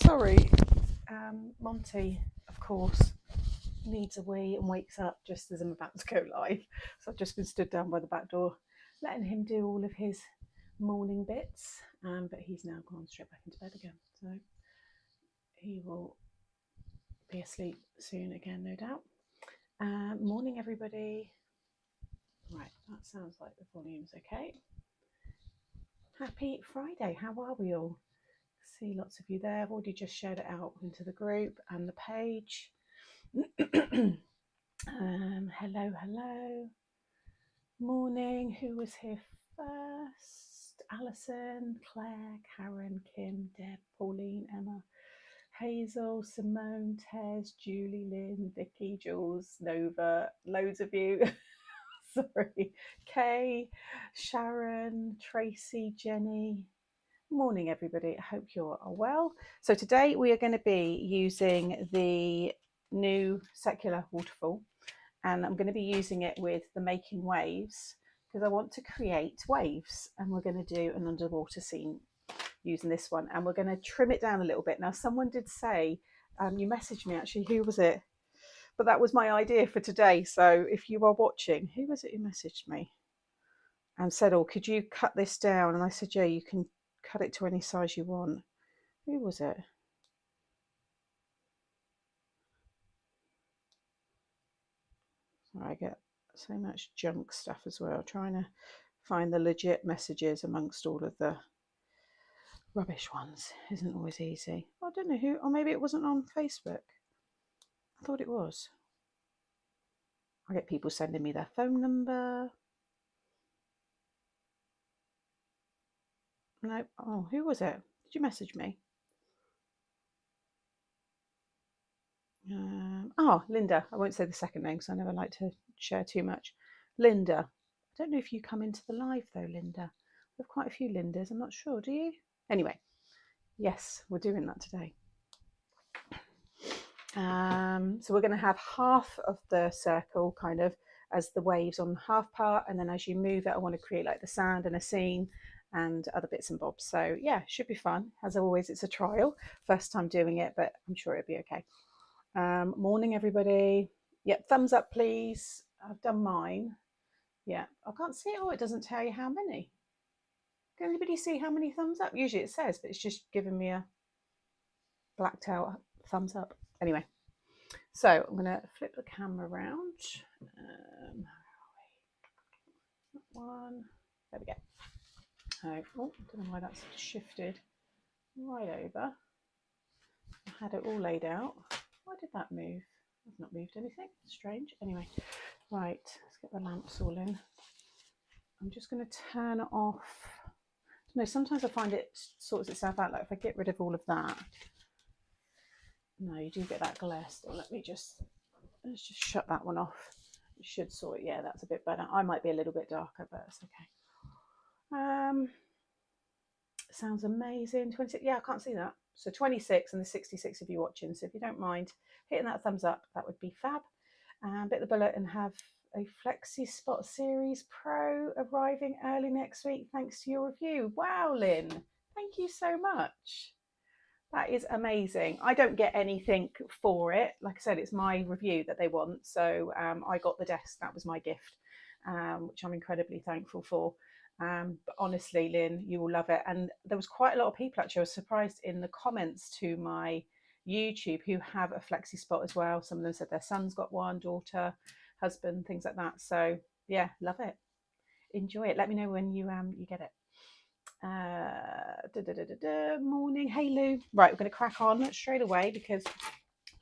Sorry, Monty, of course, needs a wee and wakes up just as I'm about to go live. So I've just been stood down by the back door, letting him do all of his morning bits. But he's now gone straight back into bed again. So he will be asleep soon again, no doubt. Morning, everybody. Right, that sounds like the volume's okay. Happy Friday. How are we all? See lots of you there. I've already just shared it out into the group and the page. Hello. Morning. Who was here first? Alison, Claire, Karen, Kim, Deb, Pauline, Emma, Hazel, Simone, Tez, Julie, Lynn, Vicky, Jules, Nova, loads of you. Sorry. Kay, Sharon, Tracy, Jenny. Morning, everybody. I hope you're well. So today we are going to be using the new Secular waterfall, and I'm going to be using it with the Making Waves because I want to create waves, and we're going to do an underwater scene using this one, and we're going to trim it down a little bit. Now, someone did say, you messaged me actually, who was it? But that was my idea for today. So if you are watching, who was it who messaged me and said, oh, could you cut this down? And I said, yeah, you can cut it to any size you want. Who was it? I get so much junk stuff as well, trying to find the legit messages amongst all of the rubbish ones isn't always easy. I don't know who, or maybe it wasn't on Facebook. I thought it was. I get people sending me their phone number. No, oh, who was it? Did you message me? Linda. I won't say the second name because I never like to share too much. Linda. I don't know if you come into the live though, Linda. We have quite a few Lindas. I'm not sure. Do you? Anyway, yes, we're doing that today. So we're going to have half of the circle kind of as the waves on the half part, and then as you move it, I want to create like the sand and a scene and other bits and bobs. So yeah, should be fun. As always, it's a trial, first time doing it, but I'm sure it'll be okay. Morning, everybody. Yep, thumbs up, please. I've done mine. Yeah, I can't see it. Oh, it doesn't tell you how many. Can anybody see how many thumbs up? Usually it says, but it's just giving me a blacked out thumbs up. Anyway, so I'm going to flip the camera around. One. There we go. Oh, I don't know why that's shifted right over. I had it all laid out. Why did that move? I've not moved anything. Strange. Anyway, right, let's get the lamps all in. I'm just going to turn it off. No, sometimes I find it sorts itself out. Like if I get rid of all of that, no, you do get that glare still. Let's just shut that one off. It should sort it. Yeah, that's a bit better. I might be a little bit darker, but it's okay. Sounds amazing. 26. Yeah, I can't see that. So 26 and the 66 of you watching. So if you don't mind hitting that thumbs up, that would be fab. Bit the bullet and have a Flexi Spot Series Pro arriving early next week thanks to your review. Wow, Lynn, thank you so much. That is amazing. I don't get anything for it. Like I said, it's my review that they want. So I got the desk. That was my gift, which I'm incredibly thankful for. But honestly, Lynn, you will love it. And there was quite a lot of people actually. I was surprised in the comments to my YouTube who have a Flexi Spot as well. Some of them said their son's got one, daughter, husband, things like that. So yeah, love it. Enjoy it. Let me know when you get it. Morning. Hey Lou. Right, we're going to crack on straight away because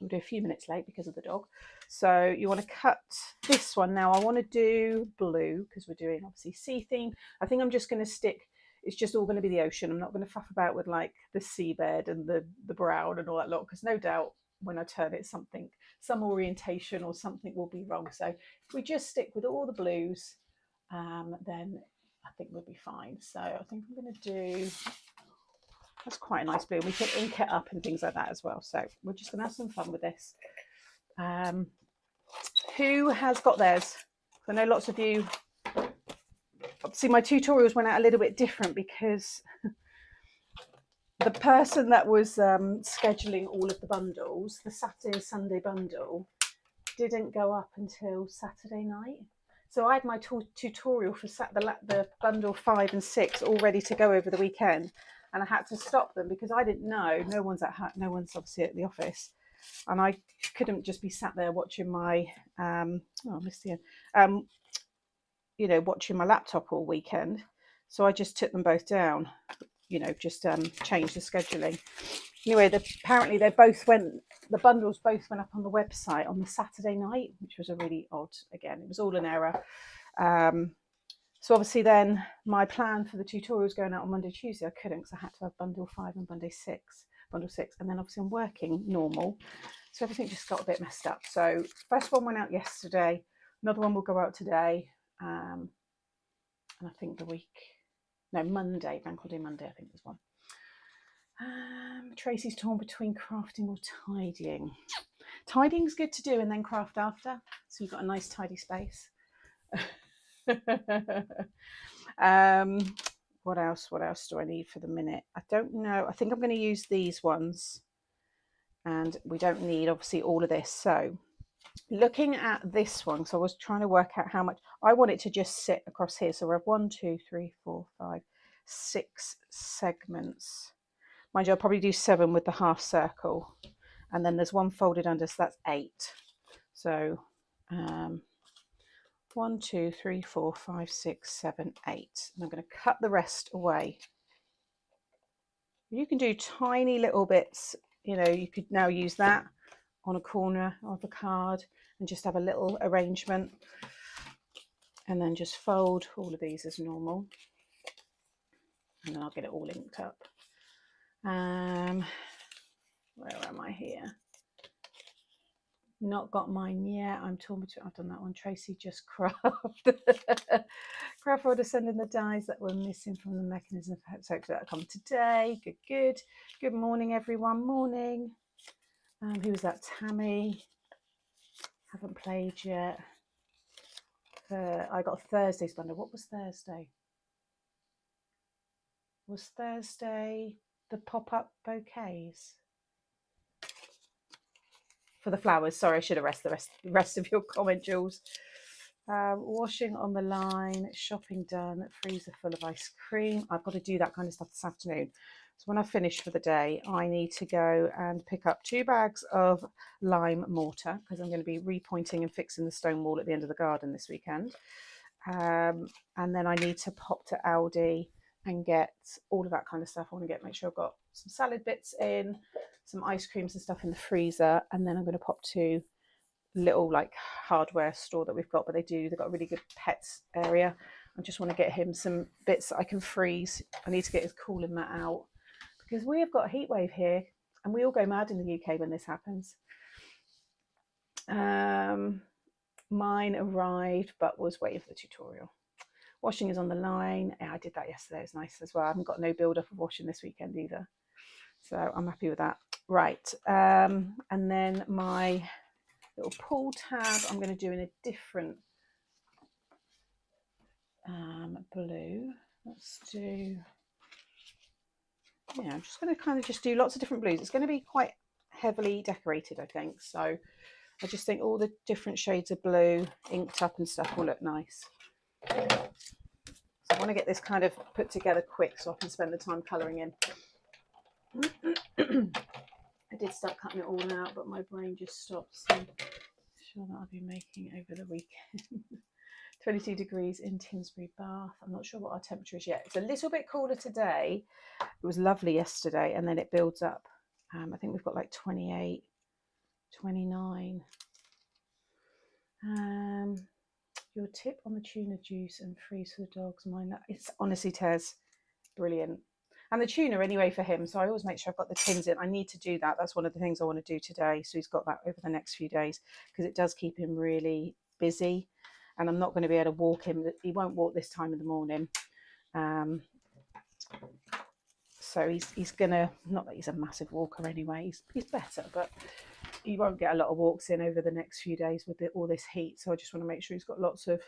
we'll do a few minutes late because of the dog. So you want to cut this one. Now I want to do blue because we're doing obviously sea theme. I think I'm just going to stick, it's just all going to be the ocean. I'm not going to faff about with like the seabed and the brown and all that lot because no doubt when I turn it some orientation or something will be wrong. So if we just stick with all the blues, then I think we'll be fine. So I think I'm going to do, that's quite a nice blue. We can ink it up and things like that as well. So we're just going to have some fun with this. Who has got theirs? I know lots of you, obviously my tutorials went out a little bit different because the person that was scheduling all of the bundles, the Saturday and Sunday bundle, didn't go up until Saturday night. So I had my tutorial for the bundle 5 and 6 all ready to go over the weekend, and I had to stop them because I didn't know. No one's obviously at the office, and I couldn't just be sat there watching my watching my laptop all weekend. So I just took them both down. Just changed the scheduling. Anyway, apparently the bundles both went up on the website on the Saturday night, which was a really odd. Again, it was all an error. So obviously then my plan for the tutorials going out on Monday, Tuesday, I couldn't because I had to have bundle 5 and bundle 6, and then obviously I'm working normal. So everything just got a bit messed up. So first one went out yesterday, another one will go out today, and I think Monday, Bank Holiday Monday, I think there's one. Tracy's torn between crafting or tidying. Tidying's good to do and then craft after, so you've got a nice tidy space. What else do I need for the minute? I don't know. I think I'm going to use these ones, and we don't need obviously all of this. So looking at this one, so I was trying to work out how much I want it to just sit across here. So we have 1, 2, 3, 4, 5, 6 segments. Mind you, I'll probably do 7 with the half circle, and then there's one folded under, so that's 8. So 1, 2, 3, 4, 5, 6, 7, 8. And I'm going to cut the rest away. You can do tiny little bits. You could now use that on a corner of a card and just have a little arrangement, and then just fold all of these as normal, and then I'll get it all linked up. Where am I here? Not got mine yet. I'm torn between. I've done that one. Tracy just craft order sending the dies that were missing from the mechanism. So that'll come today. Good. Good morning, everyone. Morning. Who was that? Tammy. Haven't played yet. I got Thursday's bundle. What was Thursday? Was Thursday the pop-up bouquets? For the flowers. Sorry, I should have read the rest of your comment, Jules. Washing on the line, shopping done, freezer full of ice cream. I've got to do that kind of stuff this afternoon. So when I finish for the day, I need to go and pick up 2 bags of lime mortar because I'm going to be repointing and fixing the stone wall at the end of the garden this weekend. And then I need to pop to Aldi and get all of that kind of stuff. I want to make sure I've got some salad bits in, some ice creams and stuff in the freezer, and then I'm going to pop to little hardware store that we've got, but they've got a really good pets area. I just want to get him some bits that I can freeze. I need to get his cooling mat out because we have got a heat wave here and we all go mad in the UK when this happens. Mine arrived but was waiting for the tutorial. Washing is on the line. Yeah, I did that yesterday. It was nice as well. I haven't got no build up of washing this weekend either, so I'm happy with that. Right, and then my little pull tab I'm going to do in a different blue. Let's do, I'm just going to kind of just do lots of different blues. It's going to be quite heavily decorated, I think, so I just think all the different shades of blue inked up and stuff will look nice. So I want to get this kind of put together quick so I can spend the time colouring in. I did start cutting it all out, but my brain just stopped. So I'm sure that I'll be making over the weekend. 22 degrees in Tinsbury, Bath. I'm not sure what our temperature is yet. It's a little bit cooler today. It was lovely yesterday, and then it builds up. I think we've got 28, 29. Your tip on the tuna juice and freeze for the dogs. Mine, it's honestly, Tez, brilliant. And the tuna anyway for him, so I always make sure I've got the tins in. I need to do that. That's one of the things I want to do today. So he's got that over the next few days because it does keep him really busy. And I'm not going to be able to walk him. He won't walk this time of the morning. So he's going to, not that he's a massive walker anyway, he's better, but he won't get a lot of walks in over the next few days with all this heat. So I just want to make sure he's got lots of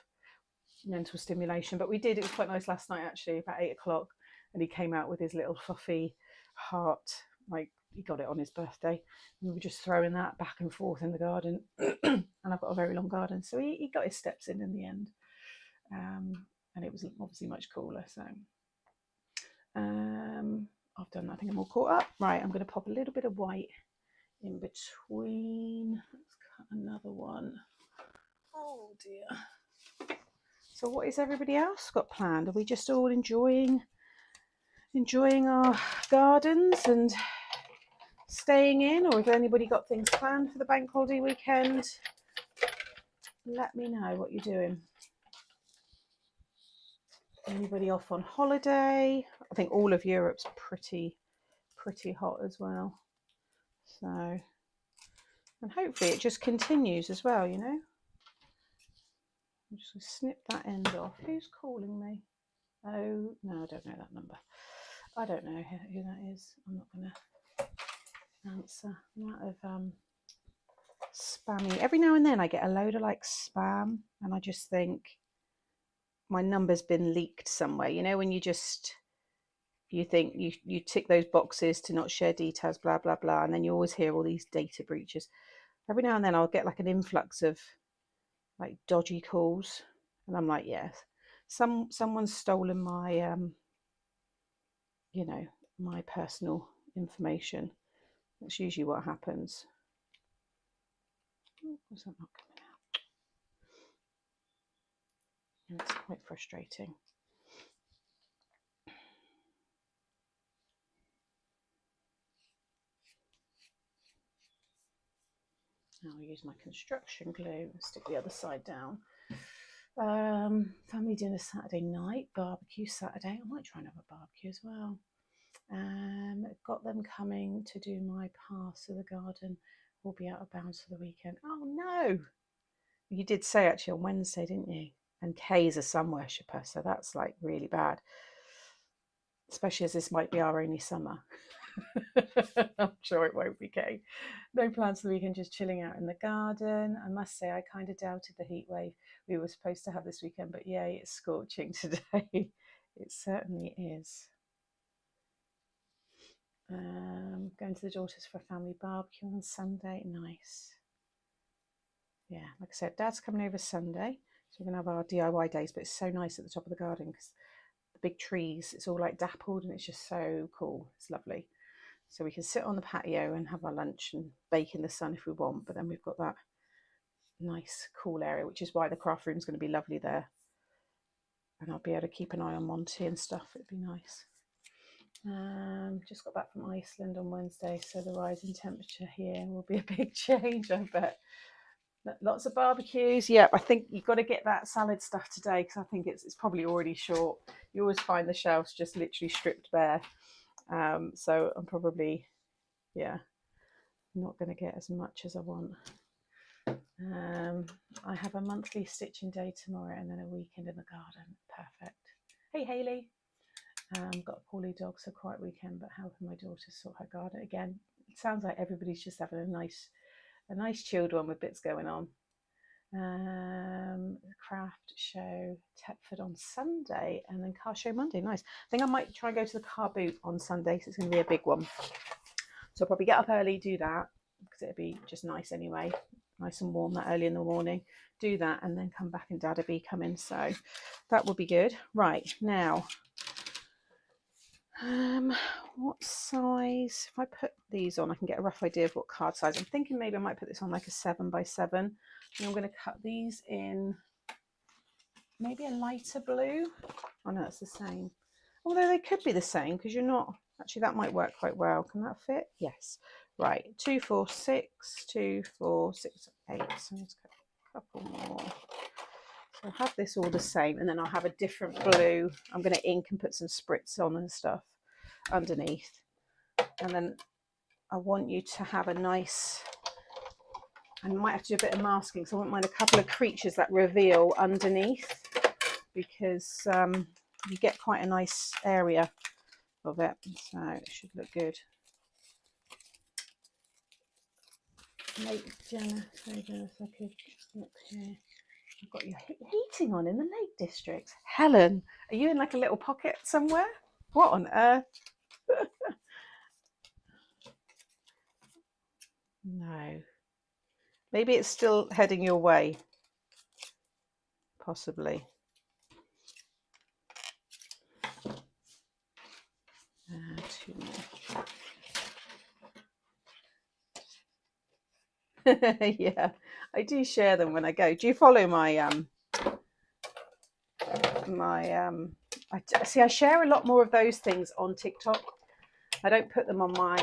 mental stimulation. But it was quite nice last night actually, about 8 o'clock. and he came out with his little fluffy heart, like he got it on his birthday. And we were just throwing that back and forth in the garden. And I've got a very long garden, so he got his steps in the end. And it was obviously much cooler. So I've done that. I think I'm all caught up. Right, I'm going to pop a little bit of white in between. Let's cut another one. Oh dear. So what is everybody else got planned? Are we just all enjoying our gardens and staying in, or has anybody got things planned for the bank holiday weekend? Let me know what you're doing. Anybody off on holiday? I think all of Europe's pretty hot as well. So, and hopefully it just continues as well, you know. I'm just going to snip that end off. Who's calling me? Oh, no, I don't know that number. I don't know who that is. I'm not going to answer. I'm out of spammy. Every now and then I get a load of like spam, and I just think my number's been leaked somewhere. You know, when you think you tick those boxes to not share details, blah blah blah, and then you always hear all these data breaches. Every now and then I'll get like an influx of like dodgy calls, and I'm like, yes, someone's stolen my you know, my personal information. That's usually what happens. Was that not coming out? And it's quite frustrating. Now I'll use my construction glue and stick the other side down. Family dinner Saturday night, barbecue Saturday. I might try and have a barbecue as well. Got them coming to do my pass of the garden. We'll be out of bounds for the weekend. Oh no! You did say actually on Wednesday, didn't you? And Kay's a sun worshipper, so that's like really bad. Especially as this might be our only summer. I'm sure it won't be, Kay. No plans for the weekend, just chilling out in the garden. I must say, I kind of doubted the heat wave we were supposed to have this weekend, but yay, it's scorching today. It certainly is. Going to the daughters for a family barbecue on Sunday. Nice. Yeah, like I said, Dad's coming over Sunday, so we're going to have our DIY days, but it's so nice at the top of the garden because the big trees, it's all like dappled and it's just so cool. It's lovely. So we can sit on the patio and have our lunch and bake in the sun if we want, but then we've got that nice cool area, which is why the craft room is going to be lovely there. And I'll be able to keep an eye on Monty and stuff. It'd be nice. Just got back from Iceland on Wednesday, so the rise in temperature here will be a big change, I bet. Lots of barbecues. Yeah, I think you've got to get that salad stuff today because I think it's probably already short. You always find the shelves just literally stripped bare. So I'm probably, yeah, not going to get as much as I want. I have a monthly stitching day tomorrow and then a weekend in the garden. Perfect. Hey, Hayley. Got a poorly dog, so quiet weekend, but helping my daughter sort her garden. Again, it sounds like everybody's just having a nice chilled one with bits going on. Craft show Thetford on Sunday and then car show Monday. Nice. I think I might try and go to the car boot on Sunday because it's going to be a big one. So I'll probably get up early, do that because it'll be just nice anyway. Nice and warm that early in the morning. Do that and then come back and Dad will be coming. So that will be good. Right, now what size? If I put these on, I can get a rough idea of what card size. I'm thinking maybe I might put this on like a 7x7. And I'm going to cut these in maybe a lighter blue. Oh no, it's the same. Although they could be the same because you're not. Actually, that might work quite well. Can that fit? Yes. Right. 2, 4, 6, 2, 4, 6, 8. So let's cut a couple more. So I'll have this all the same, and then I'll have a different blue. I'm going to ink and put some spritz on and stuff underneath. And then I want you to have a nice, I might have to do a bit of masking, so I wouldn't mind a couple of creatures that reveal underneath because you get quite a nice area of it, so it should look good. Lake Jenna, if I could look here. I've got your heating on in the Lake District. Helen, are you in like a little pocket somewhere? What on earth? No. Maybe it's still heading your way. Possibly. Two more. Yeah, I do share them when I go. Do you follow my I share a lot more of those things on TikTok. I don't put them on my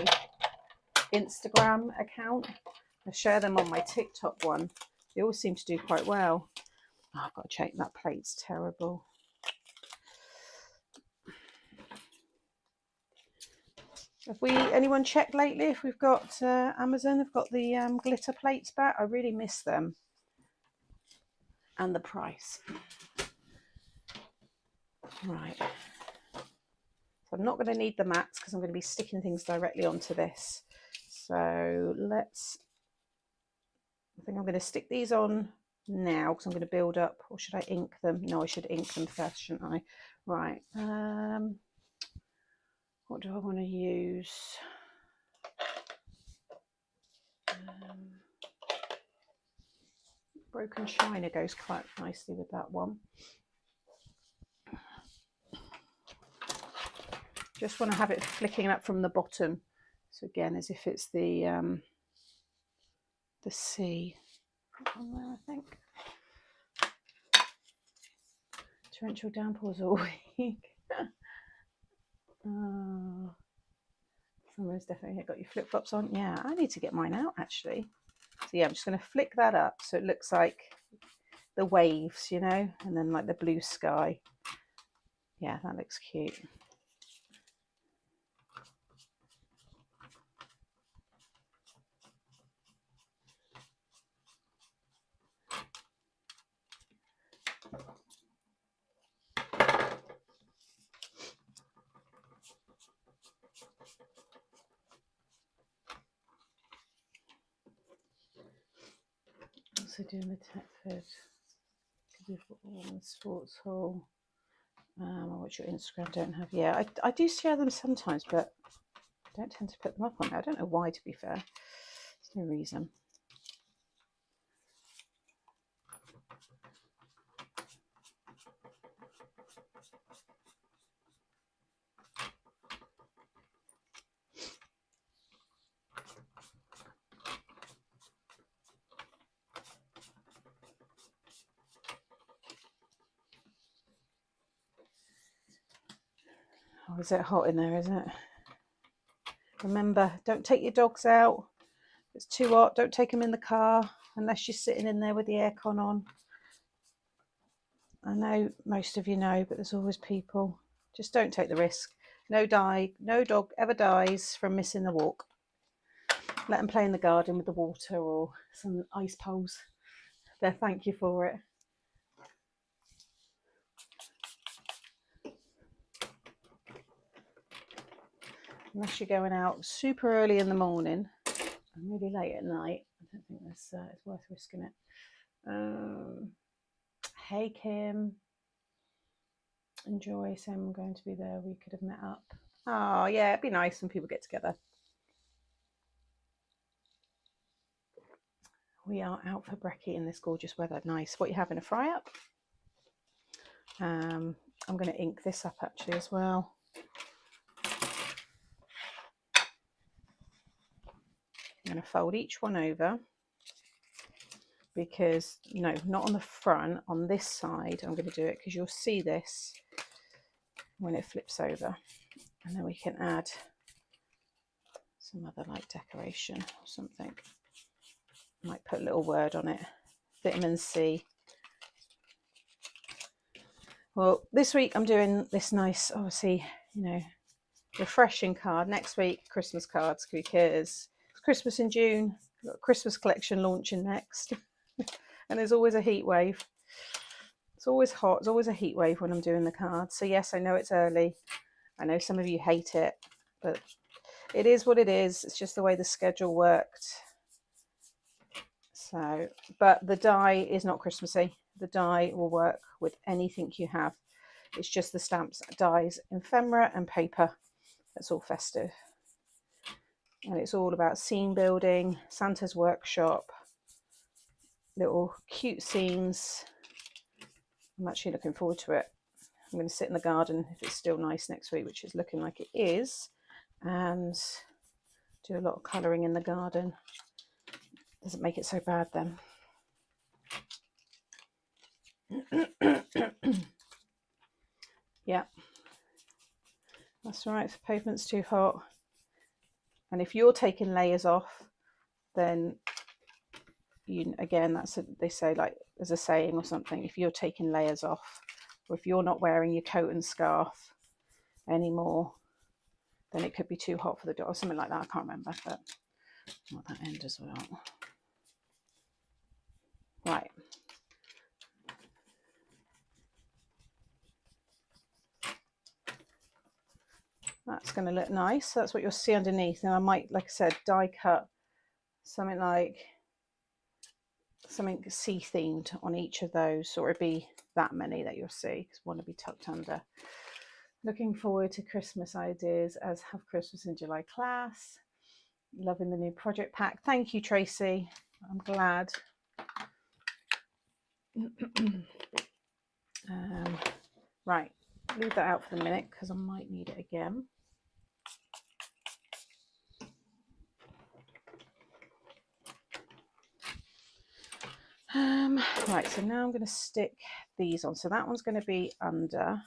Instagram account. I share them on my TikTok one. They all seem to do quite well. Oh, I've got to check, that plate's terrible. Have anyone checked lately if we've got Amazon? Have got the glitter plates back? I really miss them. And the price. Right. So I'm not going to need the mats because I'm going to be sticking things directly onto this. So I think I'm going to stick these on now because I'm going to build up. Or should I ink them? No, I should ink them first, shouldn't I? Right. What do I want to use? Broken China goes quite nicely with that one. Just want to have it flicking up from the bottom. So again, as if it's the sea. On there, I think. Torrential downpours all week. Someone's definitely got your flip-flops on. Yeah, I need to get mine out actually. So yeah, I'm just going to flick that up so it looks like the waves, you know, and then like the blue sky. Yeah, that looks cute. Also doing the Tetford, sports hall. I watch your Instagram, don't have. Yeah, I do share them sometimes, but I don't tend to put them up on there. I don't know why, to be fair. There's no reason. Oh, is it hot in there, isn't it? Remember, don't take your dogs out. If it's too hot, don't take them in the car unless you're sitting in there with the aircon on. I know most of you know, but there's always people. Just don't take the risk. No dog ever dies from missing the walk. Let them play in the garden with the water or some ice poles. They'll thank you for it. Unless you're going out super early in the morning and really late at night, I don't think it's worth risking it. Hey Kim, enjoy. So I'm going to be there. We could have met up. Oh yeah, it'd be nice when people get together. We are out for brekkie in this gorgeous weather. Nice. What, you having, a fry up? I'm going to ink this up actually as well. I'm going to fold each one over because, no, not on the front, on this side I'm going to do it because you'll see this when it flips over, and then we can add some other like decoration or something. Might put a little word on it. Vitamin C. Well, this week I'm doing this nice, obviously, you know, refreshing card. Next week, Christmas cards, because it's Christmas in June. We've got a Christmas collection launching next. And there's always a heat wave. It's always hot. There's always a heat wave when I'm doing the cards. So yes, I know it's early. I know some of you hate it, but it is what it is. It's just the way the schedule worked. So, but the die is not Christmassy. The die will work with anything you have. It's just the stamps, dies, ephemera and paper. That's all festive. And it's all about scene building, Santa's workshop, little cute scenes. I'm actually looking forward to it. I'm going to sit in the garden if it's still nice next week, which is looking like it is, and do a lot of colouring in the garden. Doesn't make it so bad then. Yeah, that's right. If the pavement's too hot, and if you're taking layers off, then you, again, that's a, they say, like, there's a saying or something, if you're taking layers off, or if you're not wearing your coat and scarf anymore, then it could be too hot for the dog or something like that. I can't remember, but I want that end as well. Right. That's going to look nice. That's what you'll see underneath. Now I might, like I said, die cut something like something sea themed on each of those, or it'd be that many that you'll see, because one will be tucked under. Looking forward to Christmas ideas, as have Christmas in July class. Loving the new project pack. Thank you, Tracy. I'm glad. Right, leave that out for the minute because I might need it again. Right, so now I'm going to stick these on. So that one's going to be under.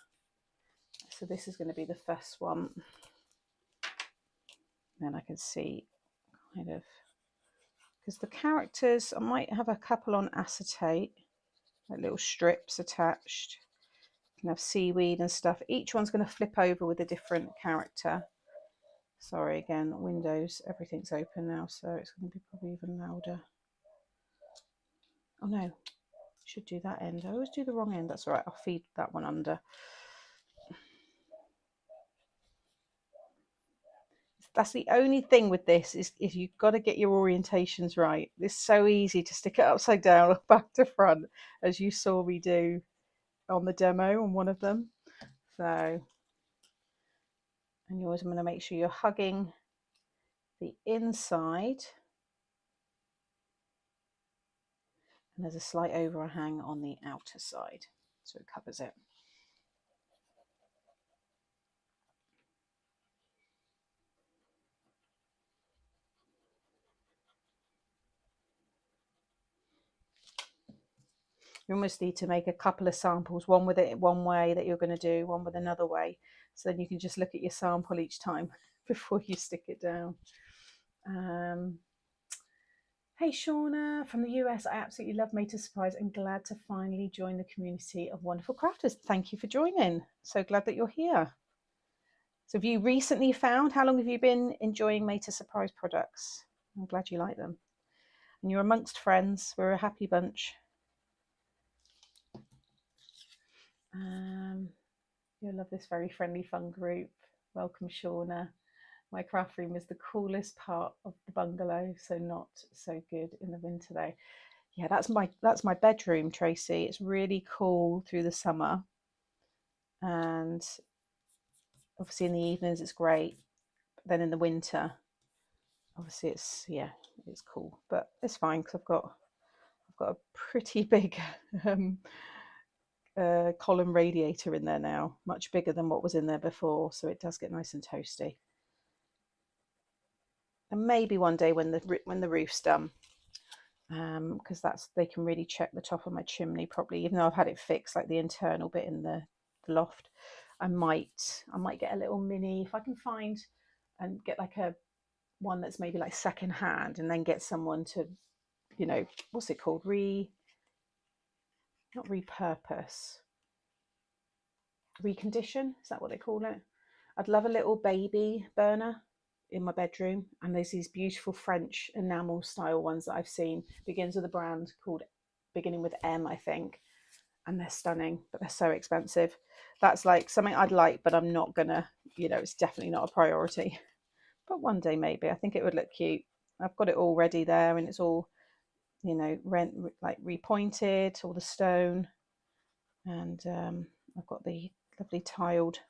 So this is going to be the first one. Then I can see kind of, because the characters, I might have a couple on acetate, like little strips attached. You can have seaweed and stuff. Each one's going to flip over with a different character. Sorry, again, windows, everything's open now, so it's going to be probably even louder. Oh no, should do that end. I always do the wrong end. That's all right. I'll feed that one under. That's the only thing with this is you've got to get your orientations right. It's so easy to stick it upside down or back to front, as you saw me do on the demo on one of them. So, and you always want to make sure you're hugging the inside, and there's a slight overhang on the outer side, so it covers it. You almost need to make a couple of samples, one with it one way that you're going to do, one with another way, so then you can just look at your sample each time before you stick it down. Hey Shauna from the US, I absolutely love Made to Surprise and glad to finally join the community of wonderful crafters. Thank you for joining. So glad that you're here. So have you recently found, how long have you been enjoying Made to Surprise products? I'm glad you like them. And you're amongst friends. We're a happy bunch. You'll love this very friendly, fun group. Welcome, Shauna. My craft room is the coolest part of the bungalow, so not so good in the winter though. Yeah, that's my bedroom, Tracy. It's really cool through the summer, and obviously in the evenings it's great. But then in the winter, obviously it's cool, but it's fine because I've got a pretty big column radiator in there now, much bigger than what was in there before, so it does get nice and toasty. And maybe one day when the roof's done, because they can really check the top of my chimney properly, even though I've had it fixed, like the internal bit in the loft. I might get a little mini, if I can find and get like a one that's maybe like second hand, and then get someone to, you know, what's it called, not repurpose, recondition, is that what they call it? I'd love a little baby burner in my bedroom, and there's these beautiful French enamel style ones that I've seen, begins with a brand called beginning with M, I think, and they're stunning, but they're so expensive. That's like something I'd like, but I'm not gonna, you know, it's definitely not a priority, but one day maybe. I think it would look cute. I've got it all ready there, and it's all, you know, like repointed, all the stone, and I've got the lovely tiled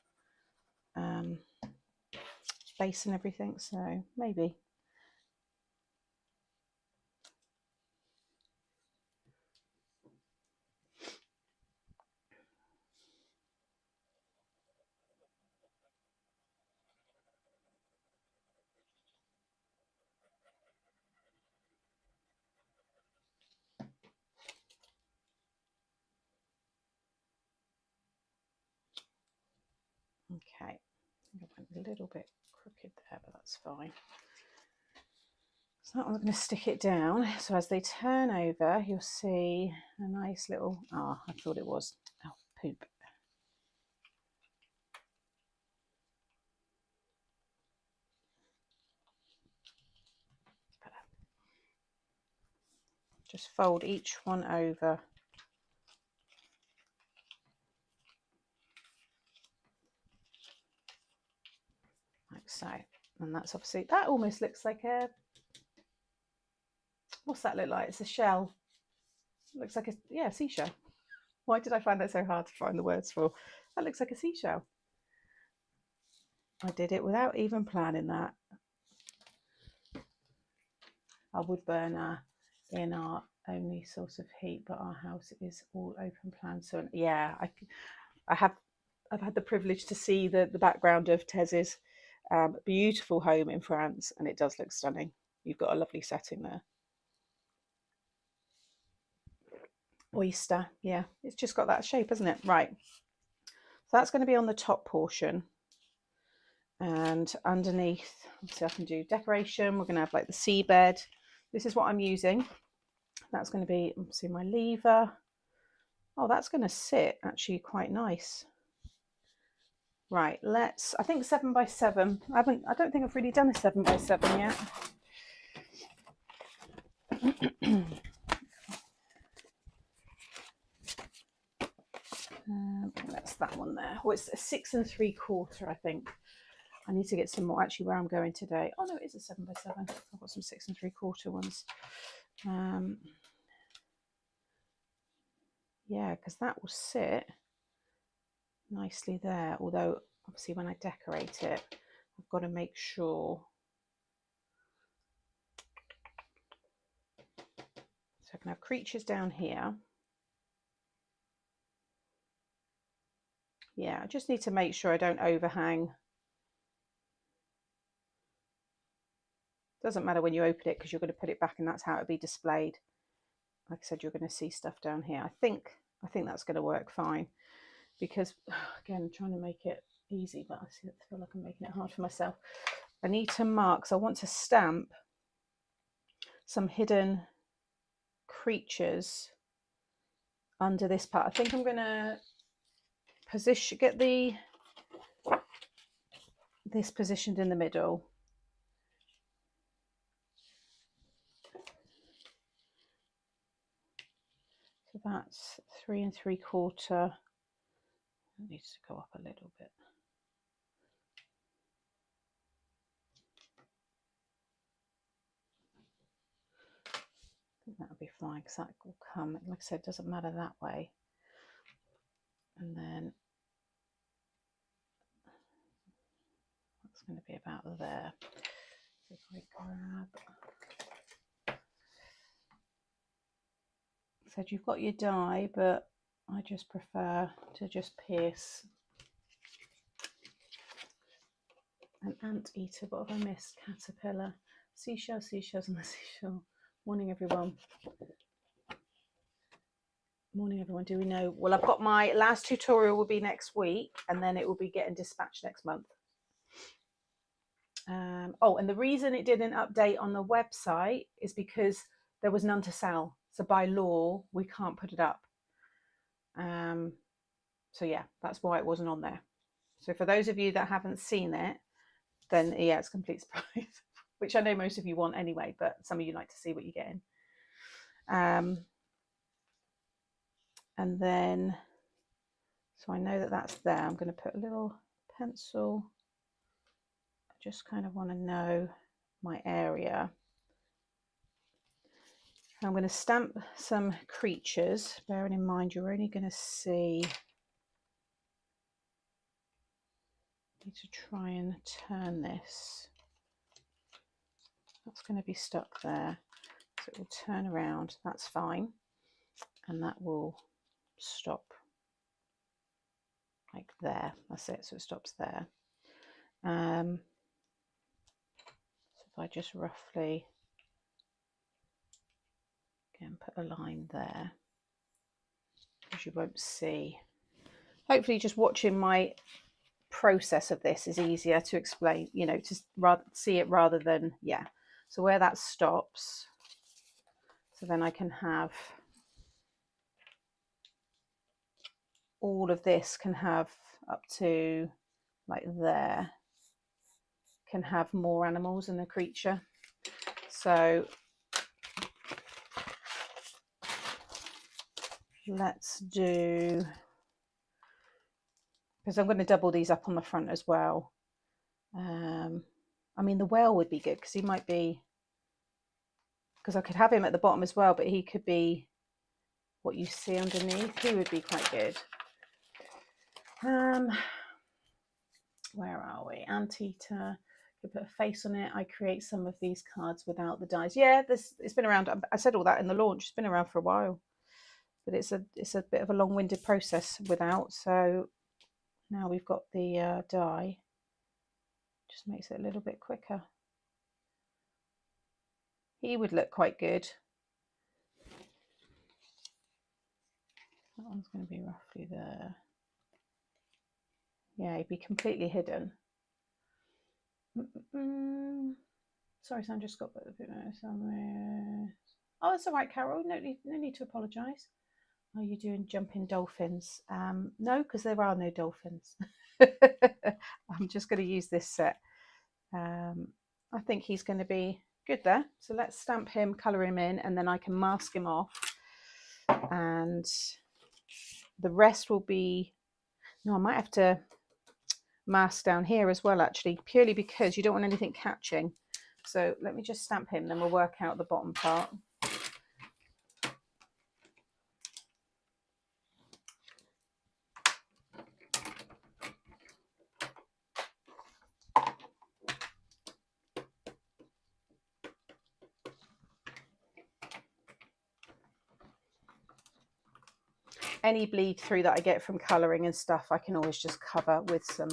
base and everything, so maybe. Okay, I think I went a little bit crooked there, but that's fine. So that one's going to stick it down. So as they turn over, you'll see a nice little, I thought it was, poop. Just fold each one over. Like so. And that's obviously, that almost looks like a, what's that look like? It's a shell. It looks like a, seashell. Why did I find that so hard to find the words for? That looks like a seashell. I did it without even planning that. Our wood burner in our only source of heat, but our house is all open plan. So yeah, I've had the privilege to see the background of Tez's beautiful home in France, and it does look stunning. You've got a lovely setting there. Oyster, yeah, it's just got that shape, hasn't it? Right, so that's going to be on the top portion, and underneath, obviously I can do decoration. We're going to have like the seabed. This is what I'm using. That's going to be, see, my lever. Oh, that's going to sit actually quite nice. Right, let's, I think 7 by 7. I don't think I've really done a 7 by 7 yet. That's that one there. Oh, it's a 6 3/4, I think. I need to get some more actually where I'm going today. Oh no, it is a 7 by 7. I've got some 6 3/4 ones. Yeah, because that will sit nicely there. Although obviously when I decorate it, I've got to make sure. So I can have creatures down here. Yeah, I just need to make sure I don't overhang. Doesn't matter when you open it because you're going to put it back and that's how it'll be displayed. Like I said, you're going to see stuff down here. I think that's going to work fine, because again, trying to make it easy, but I feel like I'm making it hard for myself. I need to mark, so I want to stamp some hidden creatures under this part. I think I'm going to get this positioned in the middle. So that's 3 3/4. It needs to go up a little bit. I think that'll be fine because that will come, like I said, it doesn't matter that way. And then that's going to be about there. So if I grab, said you've got your die, but I just prefer to just pierce. An anteater, what have I missed? Caterpillar, seashell, seashells on the seashell. Morning everyone. Morning everyone. Do we know? Well, I've got my last tutorial will be next week, and then it will be getting dispatched next month. Oh, and the reason it didn't update on the website is because there was none to sell. So by law, we can't put it up. So yeah, that's why it wasn't on there. So for those of you that haven't seen it, then yeah, it's a complete surprise, which I know most of you want anyway, but some of you like to see what you're getting. And then, so I know that that's there. I'm going to put a little pencil. I just kind of want to know my area. I'm going to stamp some creatures, bearing in mind you're only going to see need to try and turn this. That's going to be stuck there, so it will turn around. That's fine, and that will stop like there. That's it, so it stops there. So if I just roughly again put a line there, because you won't see. Hopefully just watching my process of this is easier to explain, you know, to rather see it rather than, yeah. So where that stops, so then I can have all of this, can have up to like there, can have more animals in the creature. So let's do, because I'm going to double these up on the front as well. I mean, the whale would be good because he might be, because I could have him at the bottom as well, but he could be what you see underneath. He would be quite good. Where are we? Anteater. Could put a face on it. I create some of these cards without the dies. Yeah, it's been around. I said all that in the launch. It's been around for a while, but it's a bit of a long-winded process without. So now we've got the die. Just makes it a little bit quicker. He would look quite good. That one's going to be roughly there. Yeah, he'd be completely hidden. Sorry, Sam, just got a bit somewhere. Oh, it's all right, Carol. No need to apologise. Are you doing jumping dolphins? No, because there are no dolphins. I'm just going to use this set. I think he's going to be good there. So let's stamp him, colour him in, and then I can mask him off. And the rest will be... No, I might have to mask down here as well, actually, purely because you don't want anything catching. So let me just stamp him, then we'll work out the bottom part. Any bleed through that I get from colouring and stuff, I can always just cover with some,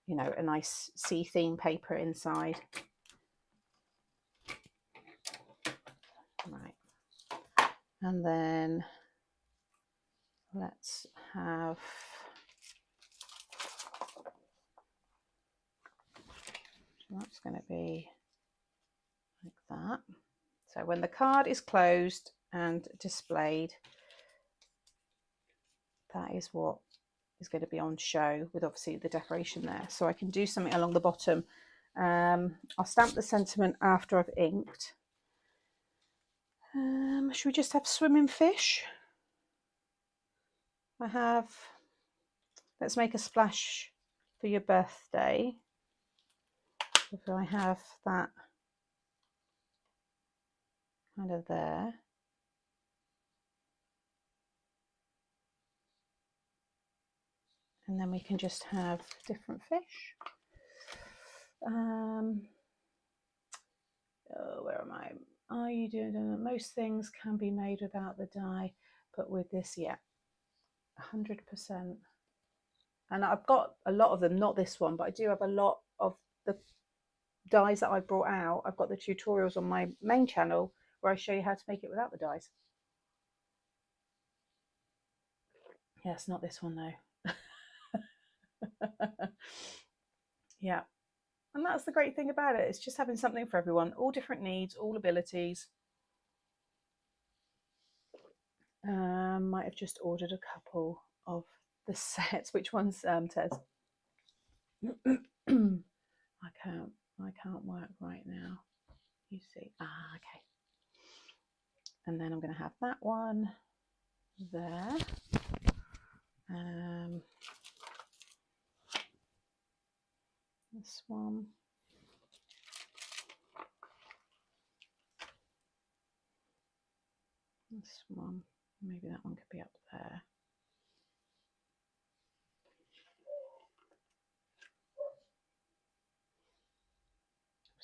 you know, a nice sea theme paper inside. Right. And then let's have... That's going to be like that. So when the card is closed and displayed, that is what is going to be on show, with obviously the decoration there. So I can do something along the bottom. I'll stamp the sentiment after I've inked. Should we just have swimming fish? I have, let's make a splash for your birthday. If I have that kind of there. And then we can just have different fish. Oh, where am I? Are you doing? Most things can be made without the die, but with this, yeah, 100%. And I've got a lot of them, not this one, but I do have a lot of the dies that I brought out. I've got the tutorials on my main channel where I show you how to make it without the dies. Yes, not this one though. Yeah, and that's the great thing about it. It's just having something for everyone, all different needs, all abilities. Might have just ordered a couple of the sets. Which ones, Tez? I can't work right now. You see, okay. And then I'm going to have that one there. This one. This one. Maybe that one could be up there.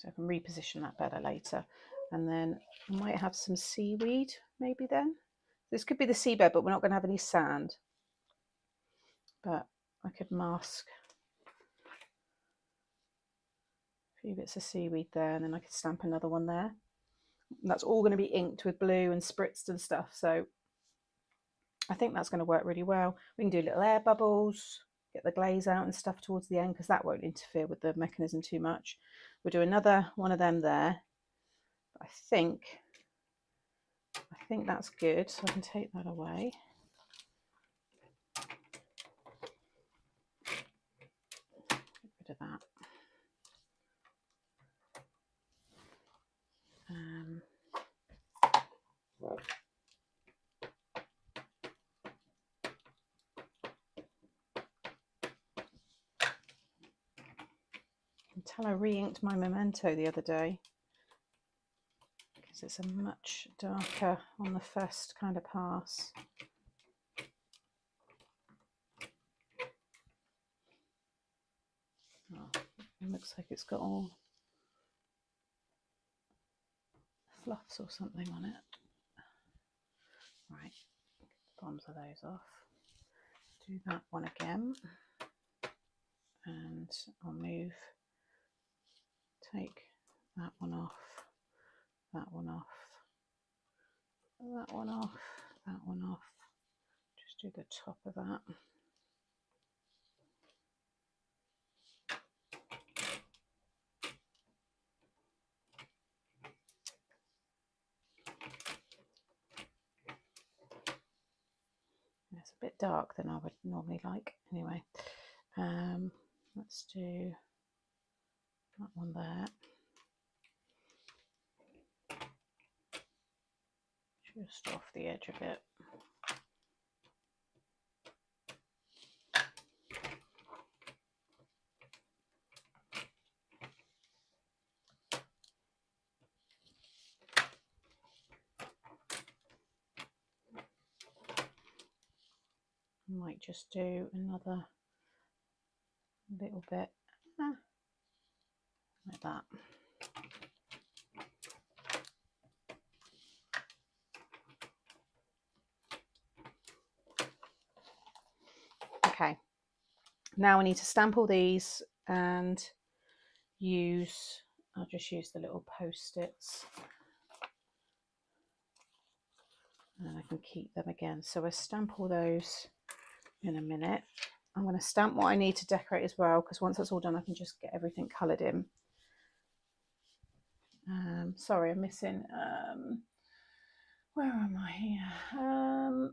so I can reposition that better later. And then I might have some seaweed maybe then. This could be the seabed, but we're not going to have any sand. But I could mask a few bits of seaweed there, and then I could stamp another one there. And that's all going to be inked with blue and spritzed and stuff. So I think that's going to work really well. We can do little air bubbles, get the glaze out and stuff towards the end, because that won't interfere with the mechanism too much. We'll do another one of them there. I think that's good, so I can take that away. Get rid of that. Until I re-inked my Memento the other day, because it's a much darker on the first kind of pass. Oh, it looks like it's got all fluffs or something on it. Right, get the bottoms of those off. Do that one again, and I'll take that one off, that one off, that one off, that one off. Just do the top of that. It's a bit dark than I would normally like. Anyway, let's do that one there. Just off the edge a bit. I might just do another little bit like that. Okay, now I need to stamp all these and I'll just use the little post-its, and I can keep them again. So I stamp all those in a minute. I'm going to stamp what I need to decorate as well, because once that's all done I can just get everything coloured in. Sorry, I'm missing, where am I here?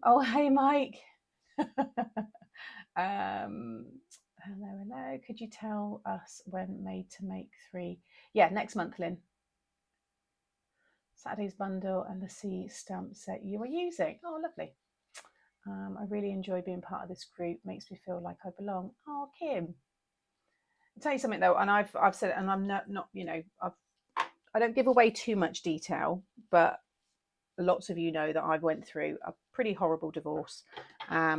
Oh, hey Mike. Hello, could you tell us when Made to Make 3? Yeah, next month, Lynn. Saturday's bundle and the C stamp set you are using. Oh, lovely. I really enjoy being part of this group. Makes me feel like I belong. Oh, Kim. I'll tell you something though, and I've said it, and I'm not you know, I don't give away too much detail, but lots of you know that I went through a pretty horrible divorce. I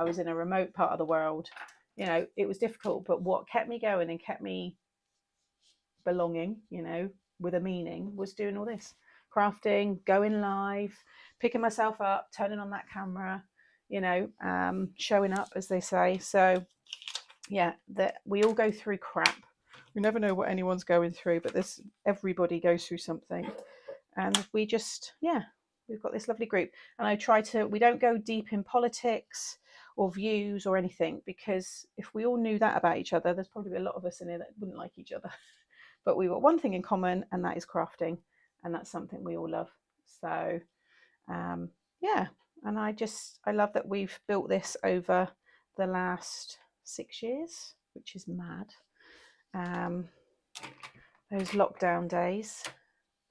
was in a remote part of the world. You know, it was difficult, but what kept me going and kept me belonging, you know, with a meaning, was doing all this crafting, going live, picking myself up, turning on that camera, you know, showing up, as they say. So yeah, that we all go through crap. We never know what anyone's going through, but everybody goes through something, and we just, yeah, we've got this lovely group. And we don't go deep in politics or views or anything, because if we all knew that about each other, there's probably a lot of us in here that wouldn't like each other. But we've got one thing in common, and that is crafting, and that's something we all love. So yeah, and I love that we've built this over the last 6 years, which is mad. Those lockdown days,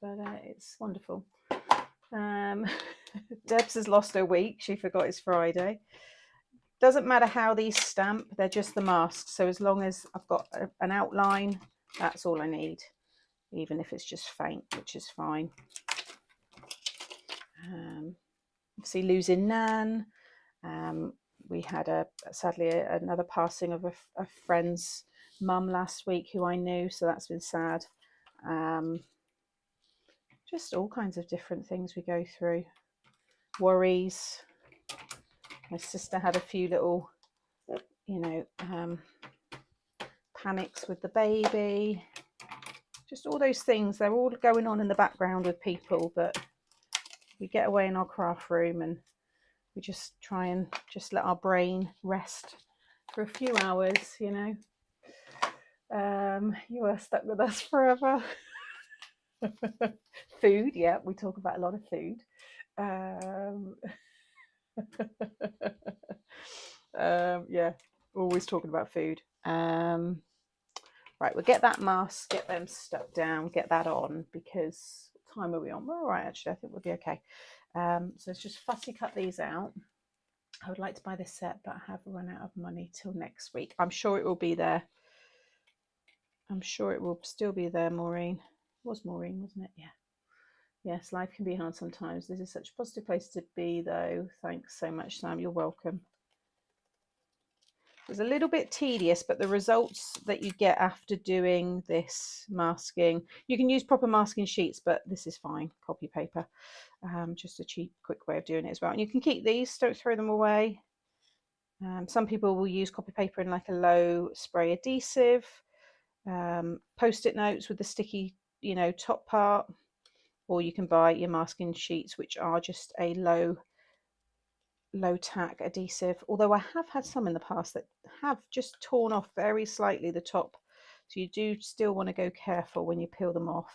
but it's wonderful. Debs has lost her week. She forgot it's Friday. Doesn't matter how these stamp, they're just the masks. So as long as I've got an outline, that's all I need, even if it's just faint, which is fine. Obviously losing Nan. We had sadly another passing of a friend's mum last week who I knew, so that's been sad. just all kinds of different things we go through. Worries. My sister had a few little, you know, panics with the baby. Just all those things, they're all going on in the background with people, but we get away in our craft room and we just try and just let our brain rest for a few hours, you know. You are stuck with us forever. Food, yeah, we talk about a lot of food. Yeah, always talking about food. Right, we'll get that mask, get them stuck down, get that on, because what time are we on? We're all right, actually, I think we'll be okay. So let's just fussy cut these out. I would like to buy this set, but I have run out of money till next week. I'm sure it will be there. I'm sure it will still be there, Maureen. It was Maureen, wasn't it? Yeah. Yes, life can be hard sometimes. This is such a positive place to be, though. Thanks so much, Sam. You're welcome. It's a little bit tedious, but the results that you get after doing this masking, you can use proper masking sheets, but this is fine, copy paper. Just a cheap, quick way of doing it as well. And you can keep these, don't throw them away. Some people will use copy paper in like a low spray adhesive, post-it notes with the sticky, you know, top part, or you can buy your masking sheets, which are just a low tack adhesive, although I have had some in the past that have just torn off very slightly the top, so you do still want to go careful when you peel them off.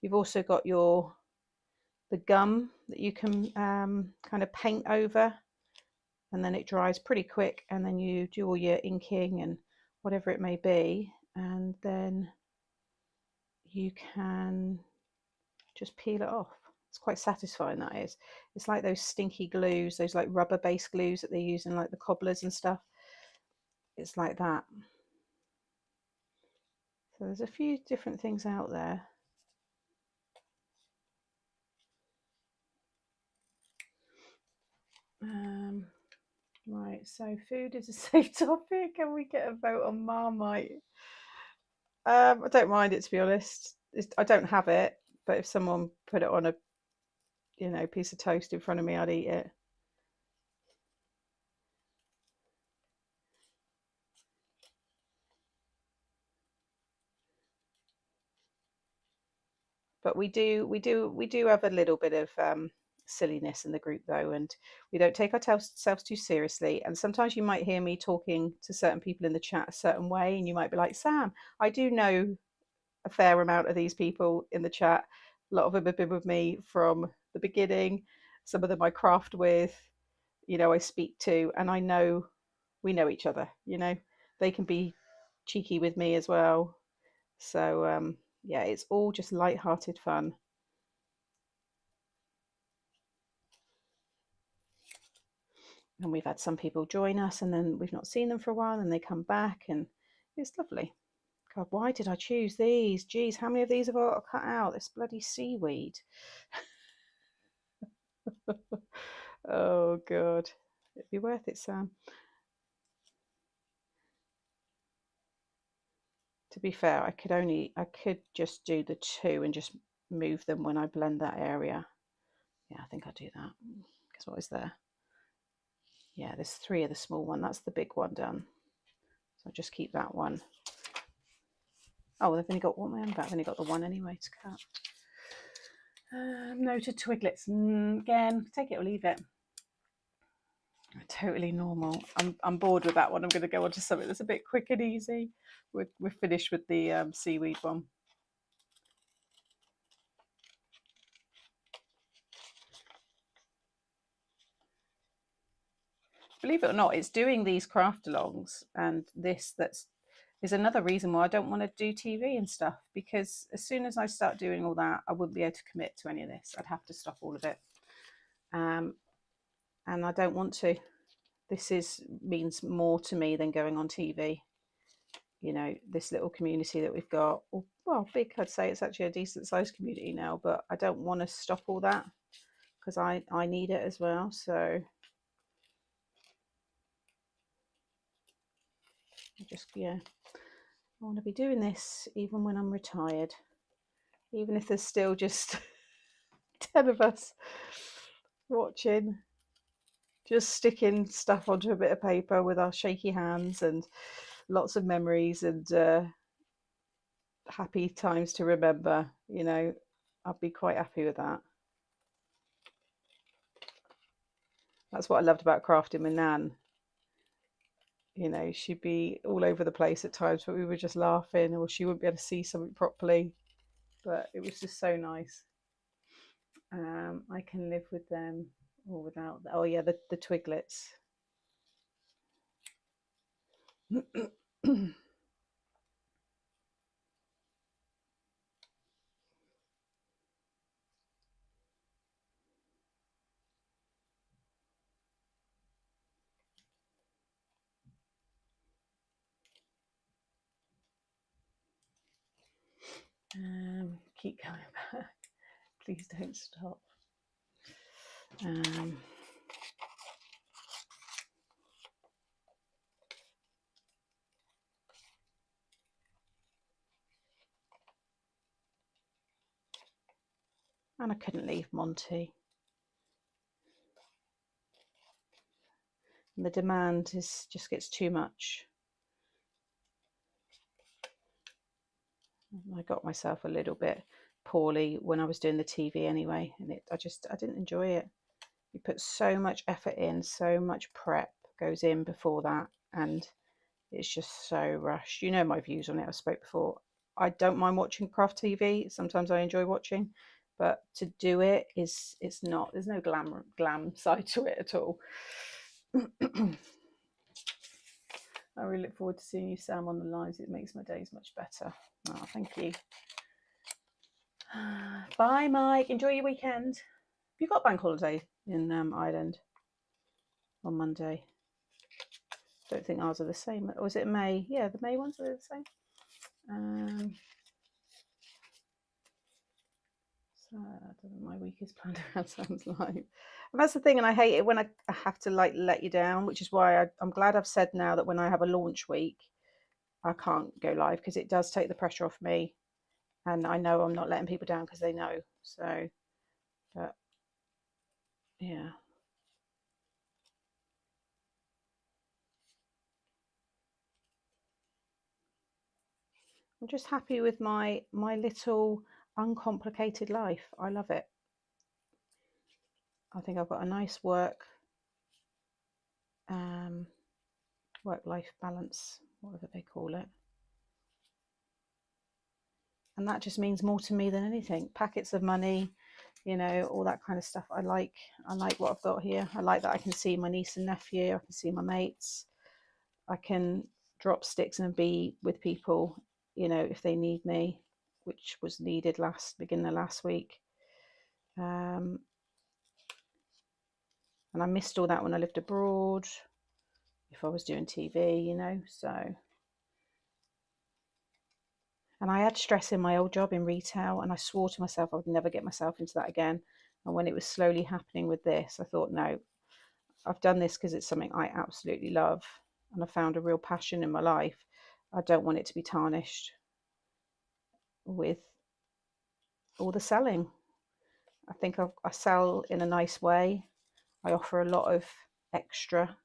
You've also got the gum that you can kind of paint over, and then it dries pretty quick, and then you do all your inking and whatever it may be, and then you can just peel it off. It's quite satisfying, that is. It's like those stinky glues, those like rubber based glues that they use in like the cobblers and stuff. It's like that. So there's a few different things out there. Right, so food is a safe topic. Can we get a vote on Marmite? I don't mind it, to be honest. I don't have it, but if someone put it on a, you know, piece of toast in front of me, I'd eat it. But we do have a little bit of silliness in the group, though, and we don't take ourselves too seriously. And sometimes you might hear me talking to certain people in the chat a certain way, and you might be like, Sam, I do know a fair amount of these people in the chat. A lot of them have been with me from the beginning. Some of them I craft with, you know, I speak to, and I know we know each other. You know, they can be cheeky with me as well. So yeah, it's all just light-hearted fun. And we've had some people join us, and then we've not seen them for a while, and they come back, and it's lovely. God, why did I choose these? Geez, how many of these have I got to cut out? This bloody seaweed. Oh God, it'd be worth it, Sam. To be fair, I could just do the two and just move them when I blend that area. Yeah, I think I'll do that. Because what is there? Yeah, there's three of the small one. That's the big one done. So I'll just keep that one. Oh, they've only got one. I've only got the one anyway to cut. No to twiglets. Again, take it or leave it. Totally normal. I'm bored with that one. I'm going to go on to something that's a bit quick and easy. We're finished with the seaweed one. Believe it or not, it's doing these craft alongs and this is another reason why I don't want to do TV and stuff, because as soon as I start doing all that, I wouldn't be able to commit to any of this. I'd have to stop all of it. And I don't want to. This means more to me than going on TV. You know, this little community that we've got, well, big, I'd say it's actually a decent sized community now, but I don't want to stop all that because I need it as well. So I want to be doing this even when I'm retired. even if there's still just 10 of us watching, just sticking stuff onto a bit of paper with our shaky hands and lots of memories and happy times to remember, you know, I'd be quite happy with that. That's what I loved about crafting with Nan. You know, she'd be all over the place at times, but we were just laughing, or she wouldn't be able to see something properly. But it was just so nice. I can live with them or without. Oh yeah, the twiglets. Keep coming back. Please don't stop. And I couldn't leave Monty. And the demand just gets too much. I got myself a little bit poorly when I was doing the TV anyway, and I didn't enjoy it. You put so much effort in, so much prep goes in before that, and it's just so rushed. You know my views on it. I spoke before. I don't mind watching craft TV. Sometimes I enjoy watching, but to do it it's not. There's no glam side to it at all. I really look forward to seeing you, Sam, on the lives. It makes my days much better. Oh, thank you. Bye, Mike. Enjoy your weekend. You got bank holiday in Ireland on Monday? Don't think ours are the same. Or was it May? Yeah, the May ones are the same. So I don't know, my week is planned around Sam's life. And that's the thing, and I hate it when I have to like let you down, which is why I'm glad I've said now that when I have a launch week, I can't go live, because it does take the pressure off me. And I know I'm not letting people down because they know. So, but yeah. I'm just happy with my little uncomplicated life. I love it. I think I've got a nice work-life balance, whatever they call it. And that just means more to me than anything. Packets of money, you know, all that kind of stuff. I like what I've got here. I like that I can see my niece and nephew. I can see my mates. I can drop sticks and be with people, you know, if they need me, which was needed beginning of last week. And I missed all that when I lived abroad, if I was doing TV, you know, so. And I had stress in my old job in retail, and I swore to myself I would never get myself into that again. And when it was slowly happening with this, I thought, no, I've done this because it's something I absolutely love, and I found a real passion in my life. I don't want it to be tarnished with all the selling. I think I sell in a nice way. I offer a lot of extra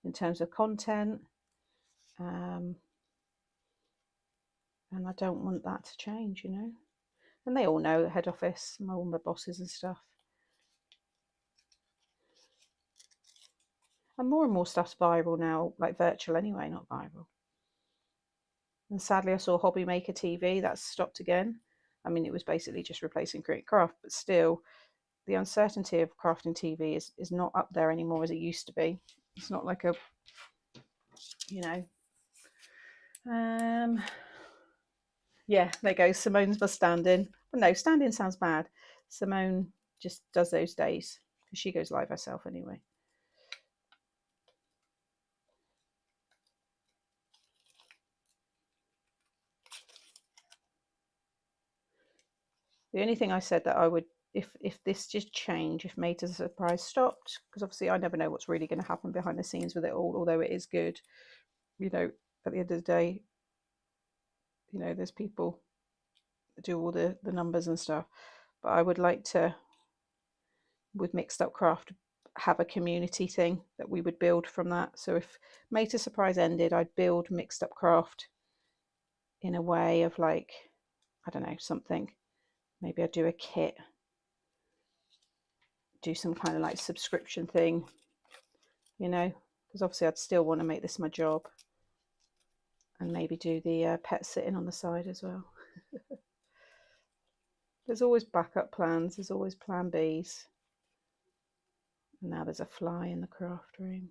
in terms of content. And I don't want that to change, you know. And they all know, head office, all my bosses and stuff. And more stuff's viral now, like virtual anyway, not viral. And sadly, I saw Hobby Maker TV, that's stopped again. I mean, it was basically just replacing Create Craft, but still, the uncertainty of crafting TV is not up there anymore as it used to be. It's not like a, you know. Yeah, there goes Simone's must stand in. Well, no, stand in sounds bad. Simone just does those days because she goes live herself anyway. The only thing I said that I would, if this just changed, if Made to the Surprise stopped, because obviously I never know what's really going to happen behind the scenes with it all, although it is good, you know, at the end of the day, you know, there's people do all the numbers and stuff. But I would like to, with Mixed Up Craft, have a community thing that we would build from that. So if Made to Surprise ended, I'd build Mixed Up Craft in a way of like, I don't know, something. Maybe I'd do a kit, do some kind of like subscription thing, you know, because obviously I'd still want to make this my job, and maybe do the pet sitting on the side as well. There's always backup plans, there's always plan Bs. And now there's a fly in the craft room.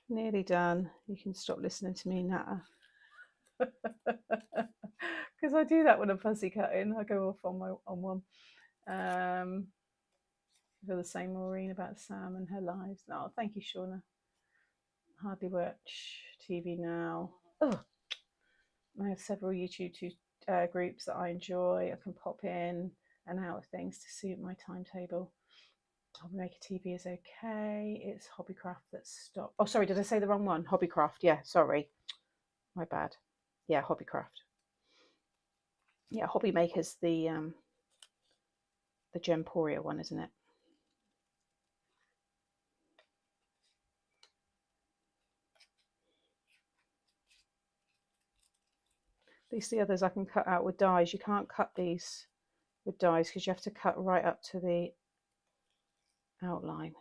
Nearly done. You can stop listening to me natter. Because I do that when I'm fussy cutting. I go off on one. I feel the same, Maureen, about Sam and her lives. Oh, thank you, Shauna. Hardly watch TV now. Oh, I have several YouTube groups that I enjoy. I can pop in and out of things to suit my timetable. Hobby Maker TV is okay. It's Hobbycraft that stopped. Oh, sorry, did I say the wrong one? Hobbycraft. Yeah, sorry. My bad. Yeah, Hobbycraft. Yeah, Hobby Maker's the Gemporia one, isn't it? At least the others I can cut out with dies. You can't cut these with dies because you have to cut right up to the outline,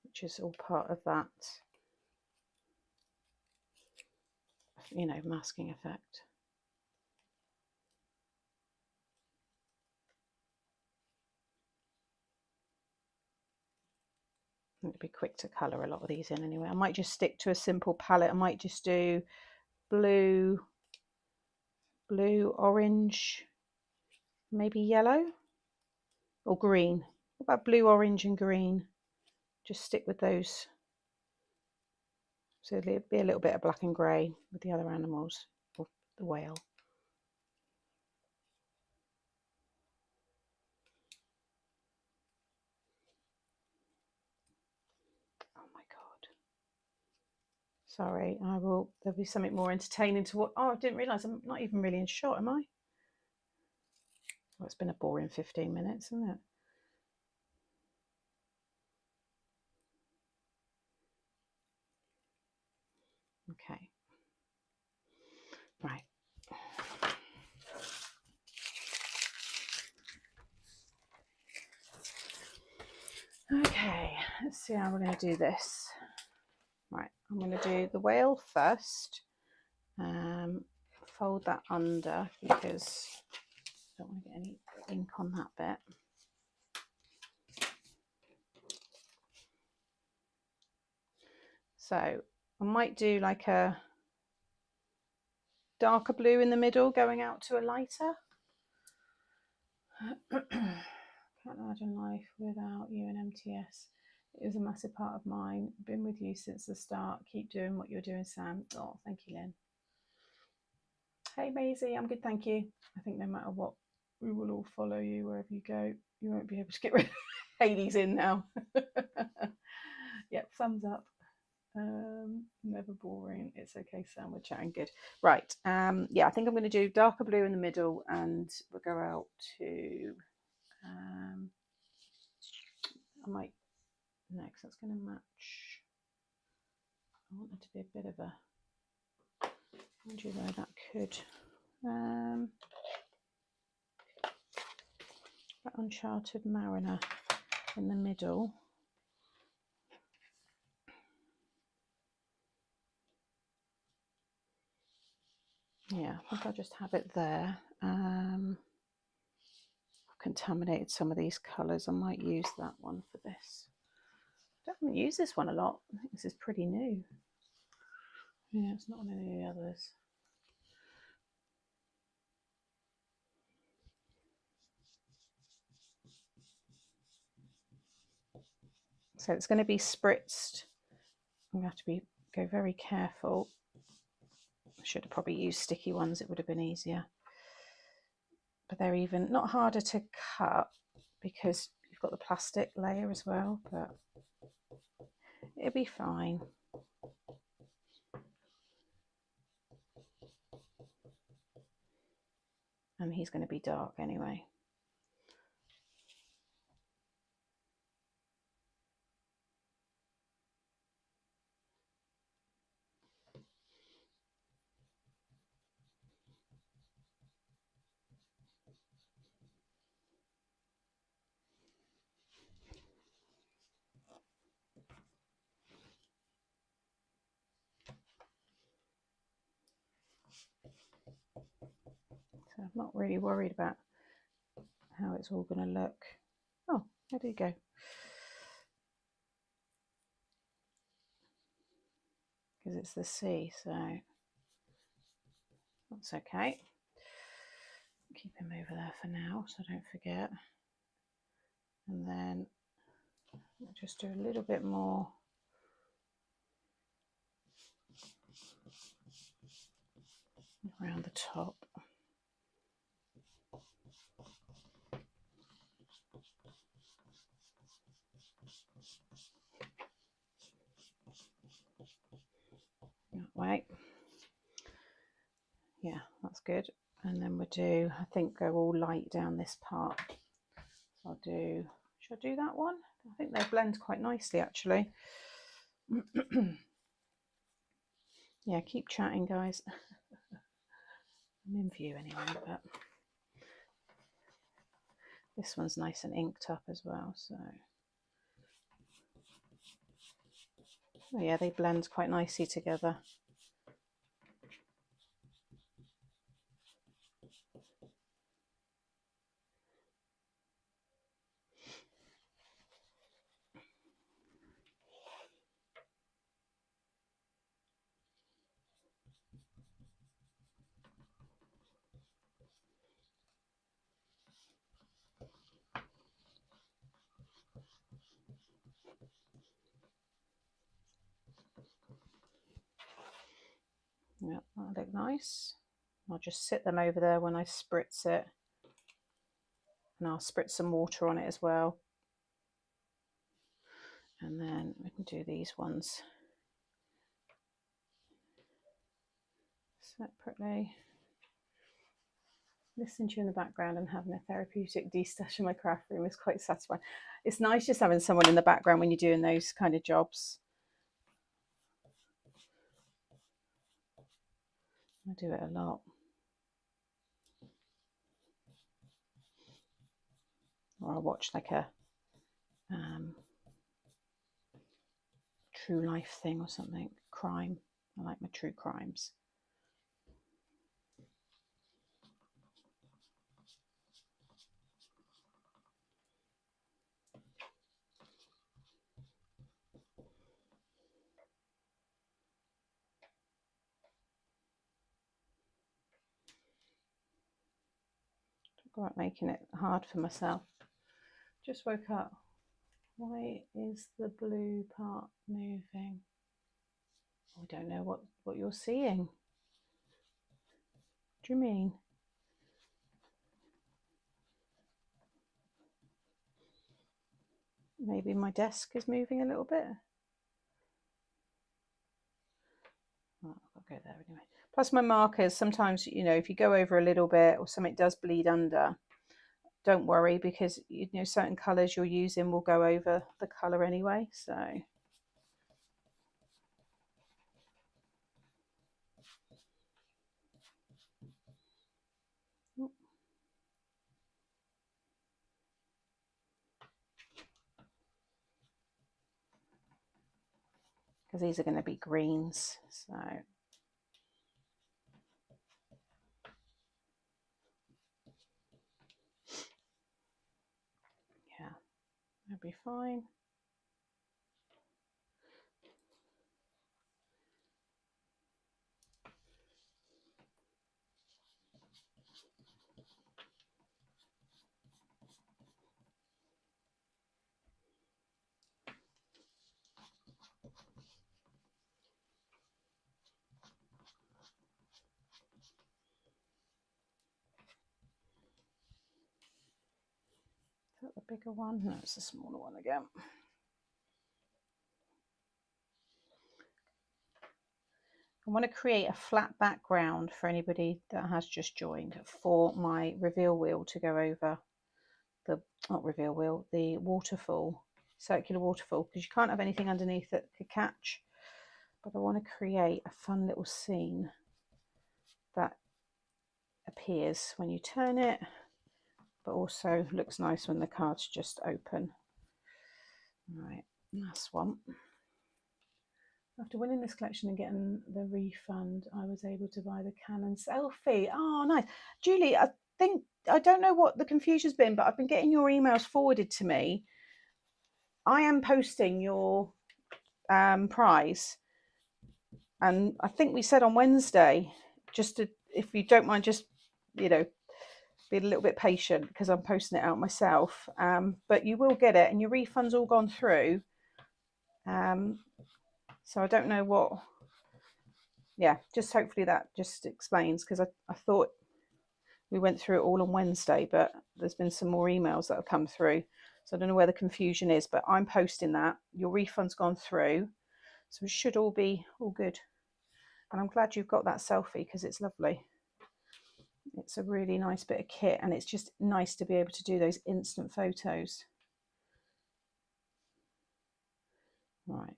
which is all part of that, you know, masking effect. It'd be quick to colour a lot of these in anyway. I might just stick to a simple palette. I might just do blue, orange, maybe yellow or green. What about blue, orange and green? Just stick with those. So there'll be a little bit of black and grey with the other animals, or the whale. Oh my God. Sorry, there'll be something more entertaining to watch. Oh, I didn't realise I'm not even really in shot, am I? Well, it's been a boring 15 minutes, isn't it? Okay. Right. Okay, let's see how we're going to do this. Right, I'm going to do the whale first. Fold that under because I don't want to get any ink on that bit. So I might do like a darker blue in the middle going out to a lighter. Can't imagine life without you and MTS. It is a massive part of mine. Been with you since the start. Keep doing what you're doing, Sam. Oh, thank you, Lynn. Hey, Maisie, I'm good, thank you. I think no matter what, we will all follow you wherever you go. You won't be able to get rid of Hades in now. Yep, thumbs up. Never boring. It's okay, Sam. We're chatting good. Right. Yeah, I think I'm going to do darker blue in the middle, and we'll go out to. I might. No, because that's going to match. I want there to be a bit of a. I wonder where that could. That Uncharted Mariner in the middle. Yeah, I think I'll just have it there. I've contaminated some of these colours. I might use that one for this. I haven't used this one a lot. I think this is pretty new. Yeah, it's not on any of the others. So it's going to be spritzed. I'm going to have to go very careful. I should have probably used sticky ones. It would have been easier. But they're even not harder to cut because you've got the plastic layer as well, but it'll be fine. and he's going to be dark anyway. So I'm not really worried about how it's all going to look. Oh, there you go. Because it's the sea, so that's okay. Keep him over there for now, so I don't forget. And then I'll just do a little bit more around the top. That way. Yeah, that's good. And then we'll do, I think, go all light down this part. So I'll do, should I do that one? I think they blend quite nicely, actually. Yeah, keep chatting, guys. I'm in view anyway, but this one's nice and inked up as well, so. Oh yeah, they blend quite nicely together. Yeah, that'll look nice. I'll just sit them over there when I spritz it. And I'll spritz some water on it as well. And then we can do these ones separately. Listening to you in the background and having a therapeutic de-stash in my craft room is quite satisfying. It's nice just having someone in the background when you're doing those kind of jobs. I do it a lot. Or I'll watch like a true life thing or something. Crime. I like my true crimes. Don't go out making it hard for myself. Just woke up. Why is the blue part moving? I don't know what you're seeing. What do you mean? Maybe my desk is moving a little bit. Oh, I'll go there anyway. Plus my markers, sometimes, you know, if you go over a little bit or something does bleed under, don't worry, because, you know, certain colours you're using will go over the colour anyway, so. Because these are going to be greens, so. Yeah, that'll be fine. Is that the bigger one? No, it's the smaller one again. I want to create a flat background for anybody that has just joined for my reveal wheel to go over the, not reveal wheel, the waterfall, circular waterfall, because you can't have anything underneath that could catch. But I want to create a fun little scene that appears when you turn it, but also looks nice when the cards just open. Right, last one. After winning this collection and getting the refund, I was able to buy the Canon selfie. Oh, nice. Julie, I think, I don't know what the confusion's been, but I've been getting your emails forwarded to me. I am posting your prize. And I think we said on Wednesday, just to, if you don't mind, just, you know, be a little bit patient because I'm posting it out myself. But you will get it, and your refund's all gone through. So I don't know what, yeah, just hopefully that just explains, because I thought we went through it all on Wednesday, but there's been some more emails that have come through. So I don't know where the confusion is, but I'm posting that. Your refund's gone through. So it should all be all good. And I'm glad you've got that selfie because it's lovely. It's a really nice bit of kit, and it's just nice to be able to do those instant photos. Right.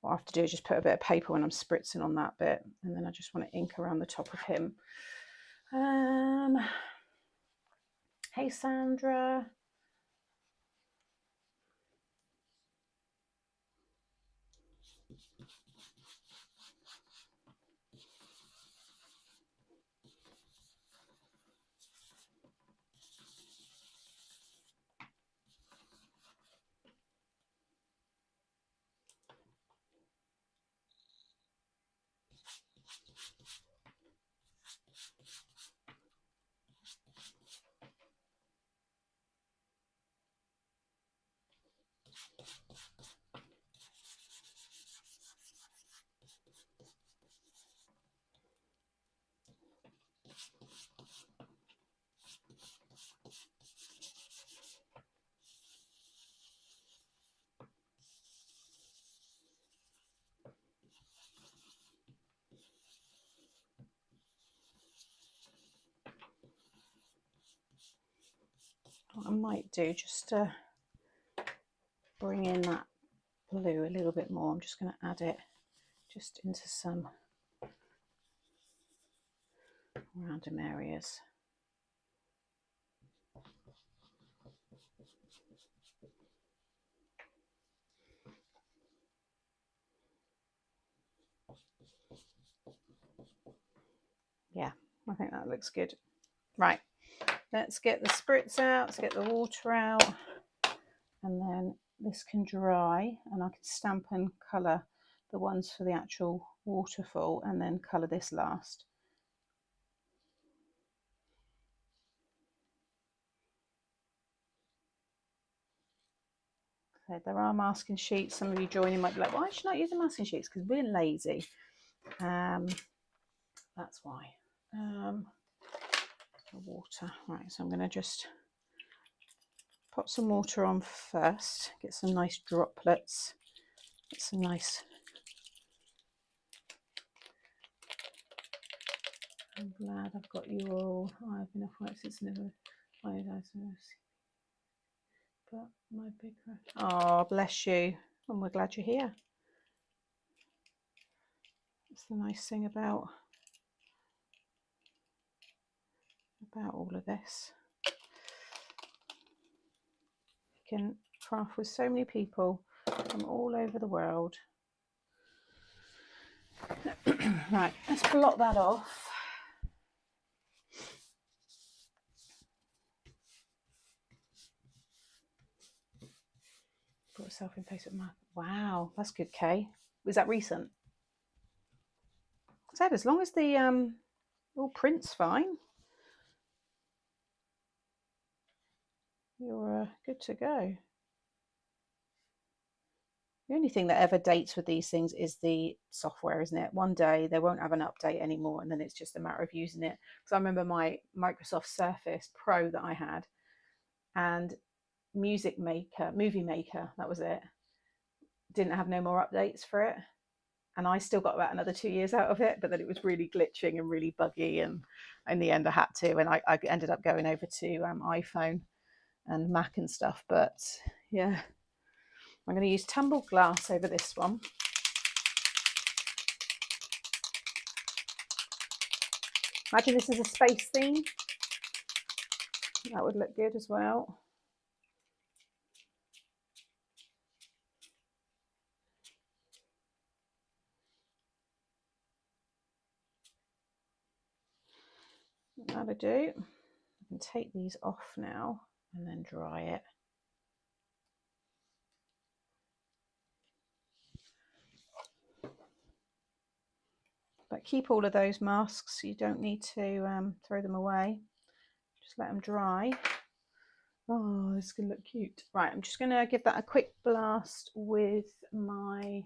What I have to do is just put a bit of paper when I'm spritzing on that bit, and then I just want to ink around the top of him. Hey Sandra. What I might do, just to bring in that blue a little bit more, I'm just going to add it just into some random areas. Yeah, I think that looks good. Right, let's get the spritz out, let's get the water out, and then this can dry, and I can stamp and colour the ones for the actual waterfall, and then colour this last. So there are masking sheets. Some of you joining might be like, why should I not use the masking sheets? Because we're lazy. That's why. Water. Right, so I'm going to just pop some water on first, get some nice droplets, get some nice. I'm glad I've got you all. I've been off work since never. But my big. Oh, bless you, and we're glad you're here. That's the nice thing about all of this. You can craft with so many people from all over the world. Right, let's blot that off. Put yourself in Facebook Market. Wow, that's good, Kay. Was that recent? I said, as long as the all print's fine, you're good to go. The only thing that ever dates with these things is the software, isn't it? One day they won't have an update anymore, and then it's just a matter of using it. Because I remember my Microsoft Surface Pro that I had, and Movie Maker, that was it, didn't have no more updates for it. and I still got about another 2 years out of it, but then it was really glitching and really buggy, and in the end I had to, and I ended up going over to iPhone and Mac and stuff. But yeah, I'm going to use tumbled glass over this one. Imagine this is a space theme. That would look good as well. That'll do. I can take these off now and then dry it. But keep all of those masks. You don't need to throw them away. Just let them dry. Oh, this is going to look cute. Right, I'm just going to give that a quick blast with my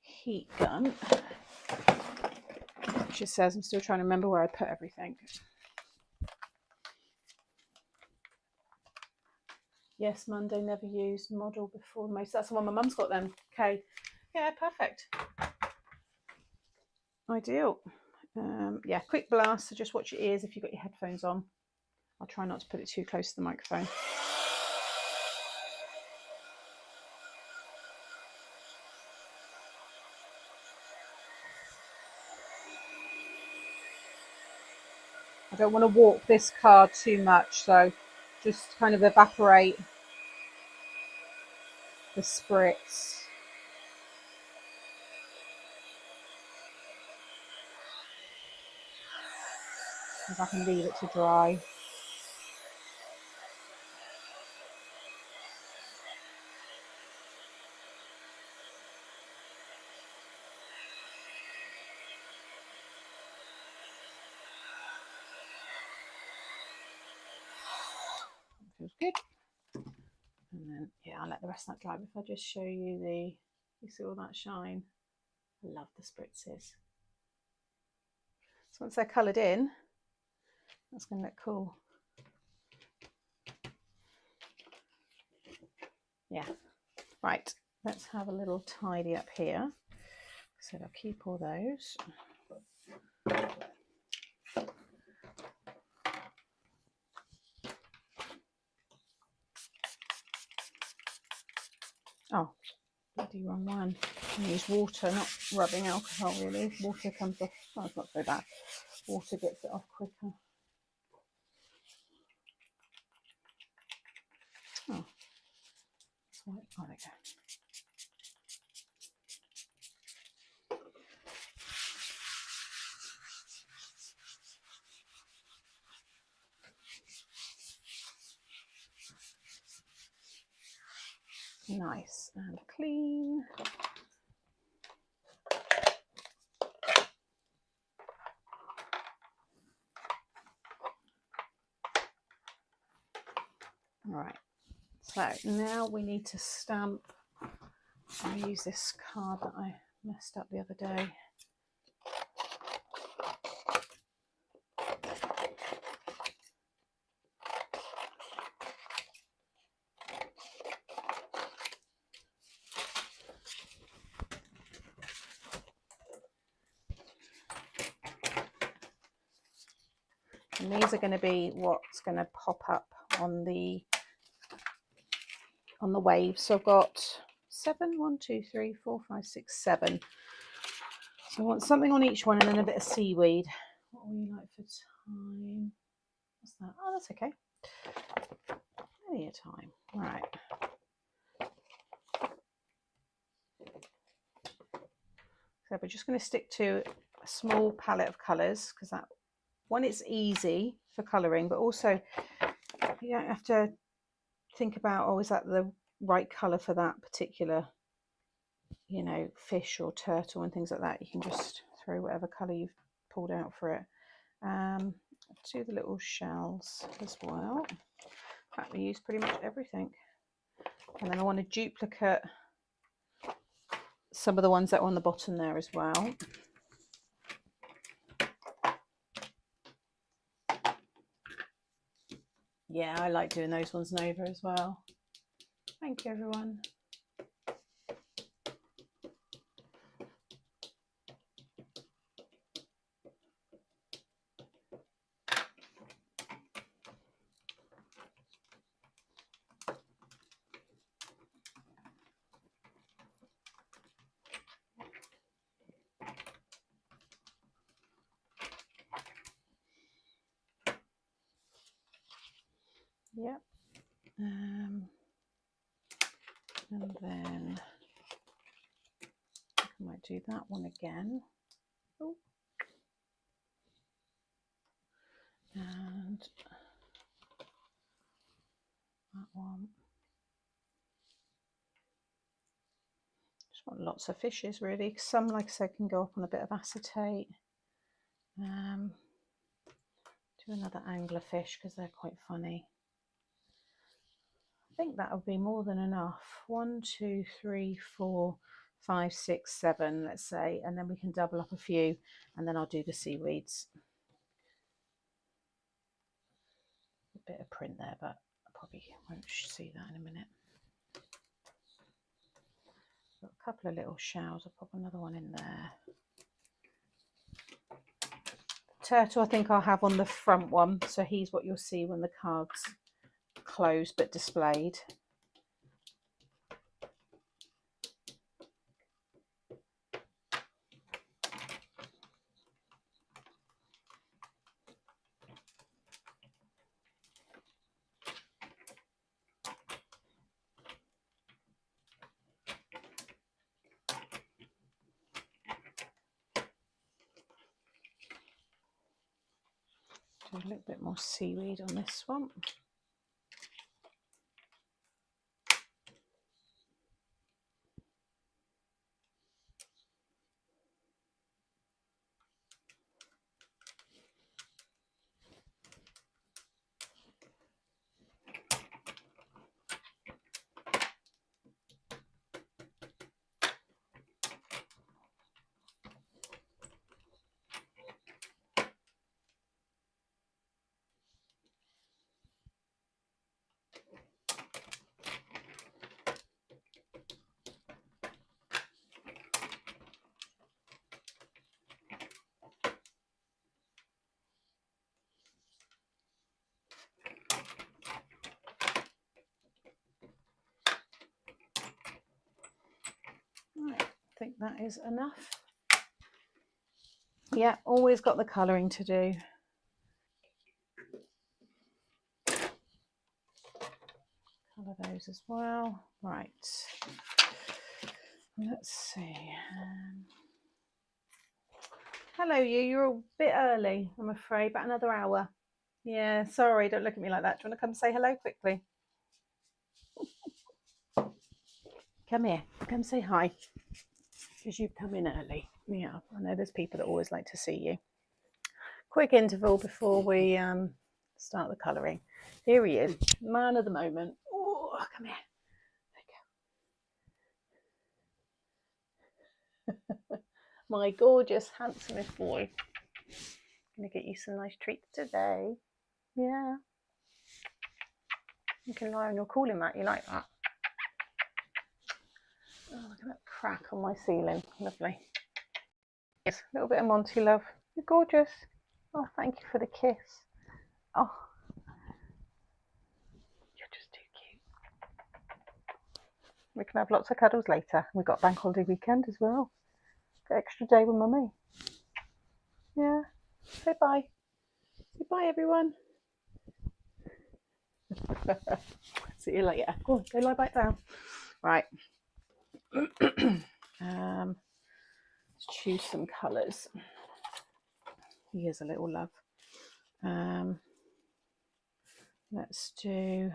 heat gun. Which it says, I'm still trying to remember where I put everything. Yes, Monday, never used model before most. That's the one my mum's got then. Okay. Yeah, perfect. Ideal. Yeah, quick blast. So just watch your ears if you've got your headphones on. I'll try not to put it too close to the microphone. I don't want to warp this card too much, so just kind of evaporate the spritz. If I can leave it to dry. Feels good. And then, yeah, I'll let the rest of that dry. If I just show you you see all that shine? I love the spritzes. So once they're coloured in, that's going to look cool. Yeah. Right, let's have a little tidy up here. So I'll keep all those. Oh, bloody wrong one. I use water, not rubbing alcohol really. Water comes off, oh, it's not so bad. Water gets it off quicker. Oh, oh, there we go. Nice and clean. All right, so now we need to stamp. I use this card that I messed up the other day. And these are going to be what's going to pop up on the waves. So I've got 7, 1, 2, 3, 4, 5, 6, 7. So I want something on each one and then a bit of seaweed. What will you like for time? What's that? Oh, that's okay. Plenty of time. All right. So we're just going to stick to a small palette of colours because that one, it's easy for colouring, but also you don't have to think about, oh, is that the right colour for that particular, you know, fish or turtle and things like that. You can just throw whatever colour you've pulled out for it. Do the little shells as well. In fact, we use pretty much everything. And then I want to duplicate some of the ones that are on the bottom there as well. Yeah, I like doing those ones over as well. Thank you, everyone. Yep. And then I might do that one again. Ooh. And that one. Just want lots of fishes really. Some, like I said, can go up on a bit of acetate. Do another anglerfish because they're quite funny. I think that would be more than enough. 1, 2, 3, 4, 5, 6, 7, let's say, and then we can double up a few, and then I'll do the seaweeds. A bit of print there, but I probably won't see that in a minute. Got a couple of little shells. I'll pop another one in there. Turtle I think I'll have on the front one, so he's what you'll see when the card's closed but displayed. Do a little bit more seaweed on this one. Right, I think that is enough. Yeah, always got the colouring to do. Colour those as well. Right, let's see. Hello you're a bit early, I'm afraid, about another hour. Yeah, sorry, don't look at me like that. Do you want to come say hello quickly? Come here, come say hi. Because you've come in early. Yeah, I know there's people that always like to see you. Quick interval before we start the colouring. Here he is, man of the moment. Oh, come here. There you go. My gorgeous, handsomest boy. Gonna get you some nice treats today. Yeah. You can lie on your cooling mat. You like that? Oh, look at that crack on my ceiling. Lovely. Yes, a little bit of Monty love. You're gorgeous. Oh, thank you for the kiss. Oh, you're just too cute. We can have lots of cuddles later. We've got bank holiday weekend as well. Got extra day with mummy. Yeah. Say bye. Say bye, everyone. See you later. Go on, go lie back down. Right. Let's choose some colours. Here's a little love. Let's do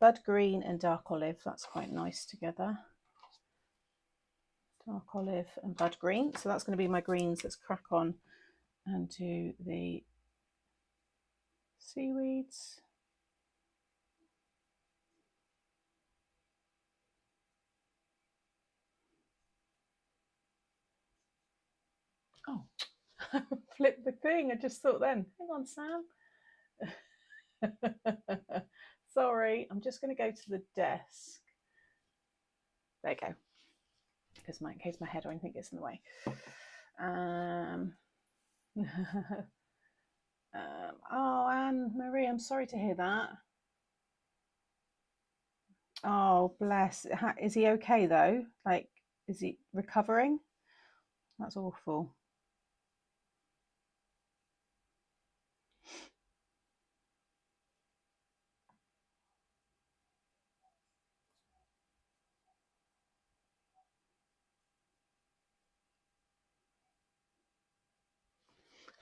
bud green and dark olive. That's quite nice together. Dark olive and bud green. So that's going to be my greens. Let's crack on and do the seaweeds. Oh, flip the thing. I just thought then. Hang on, Sam. Sorry, I'm just going to go to the desk. There you go. Because in case my head or anything gets in the way. Oh, Anne Marie, I'm sorry to hear that. Oh, bless. Is he okay though? Like, is he recovering? That's awful.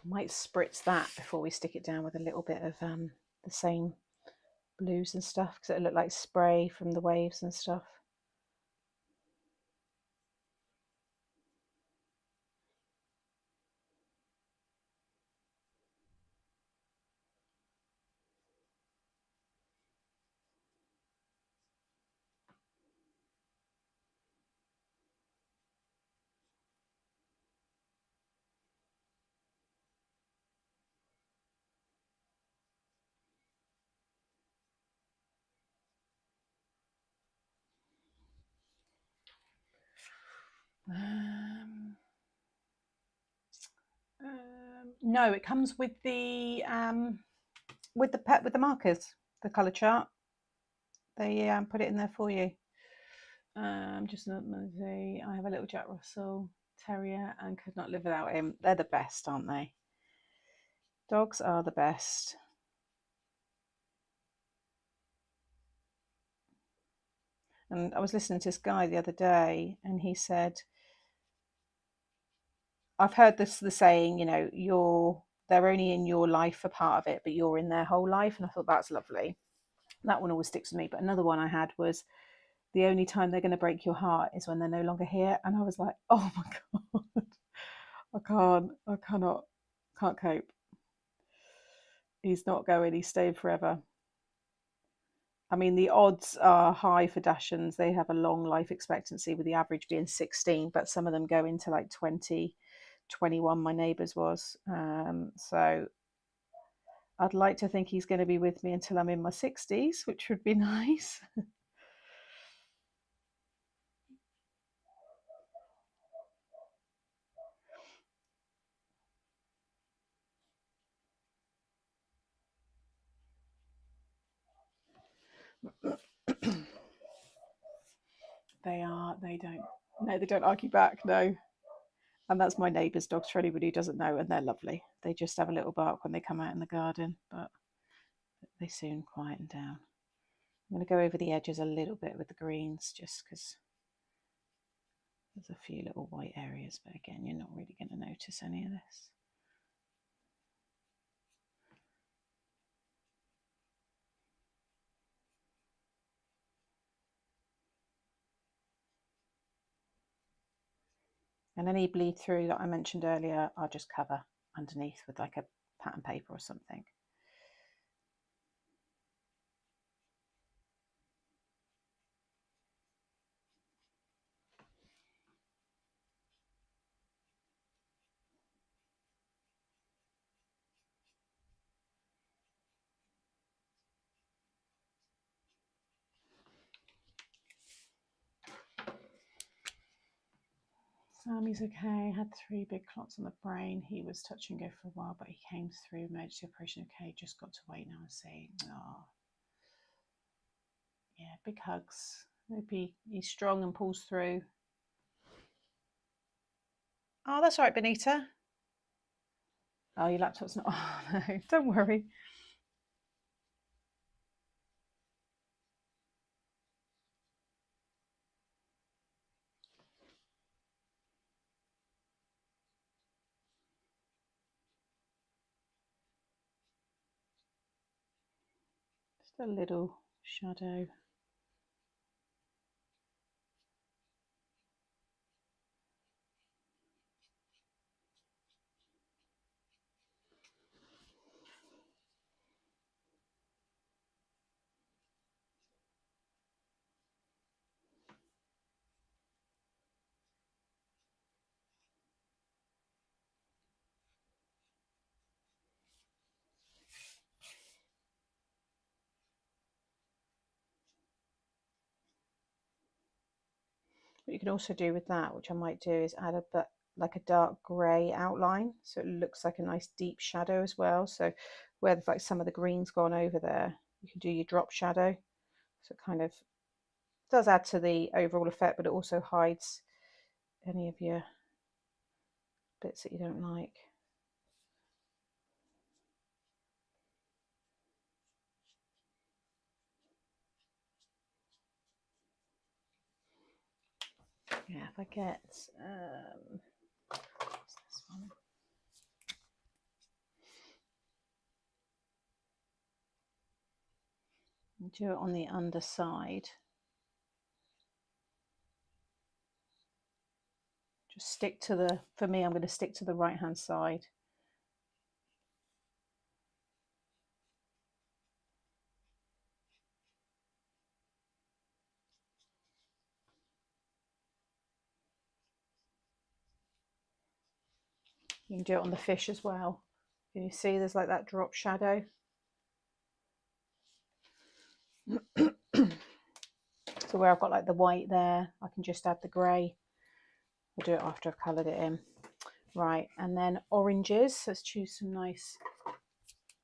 I might spritz that before we stick it down with a little bit of the same blues and stuff, because it'll look like spray from the waves and stuff. No, it comes with the markers, the colour chart. They put it in there for you. Just not say I have a little Jack Russell Terrier and could not live without him. They're the best, aren't they? Dogs are the best. And I was listening to this guy the other day, and he said, I've heard the saying, you know, they're only in your life for part of it, but you're in their whole life. And I thought that's lovely. That one always sticks with me. But another one I had was, the only time they're going to break your heart is when they're no longer here. And I was like, oh my God, I can't cope. He's not going, he's staying forever. I mean, the odds are high for Dachshunds. They have a long life expectancy, with the average being 16, but some of them go into like 20, 21, my neighbour's was. So I'd like to think he's going to be with me until I'm in my 60s, which would be nice. They don't argue back, no. And that's my neighbour's dogs, for anybody who doesn't know, and they're lovely. They just have a little bark when they come out in the garden, but they soon quieten down. I'm going to go over the edges a little bit with the greens, just because there's a few little white areas, but again, you're not really going to notice any of this. And any bleed through that I mentioned earlier, I'll just cover underneath with like a pattern paper or something. Sammy's okay. Had 3 big clots on the brain. He was touch and go for a while, but he came through emergency operation okay. Just got to wait now and see. Oh, yeah, big hugs. Hope he's strong and pulls through. Oh, that's all right, Benita. Oh, your laptop's not. Oh, no, don't worry. Just a little shadow. What you can also do with that, which I might do, is add like a dark grey outline, so it looks like a nice deep shadow as well. So where like some of the green's gone over there, you can do your drop shadow. So it kind of does add to the overall effect, but it also hides any of your bits that you don't like. Yeah, if I get what's this one? Do it on the underside. Just stick to the, for me, I'm going to stick to the right hand side. You can do it on the fish as well. Can you see there's like that drop shadow? So where I've got like the white there, I can just add the grey. I'll do it after I've coloured it in. Right, and then oranges. Let's choose some nice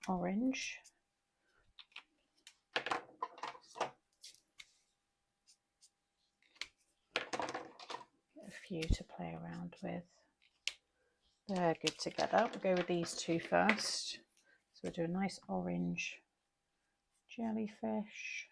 orange. Get a few to play around with. They're good together. We'll go with these two first. So we'll do a nice orange jellyfish.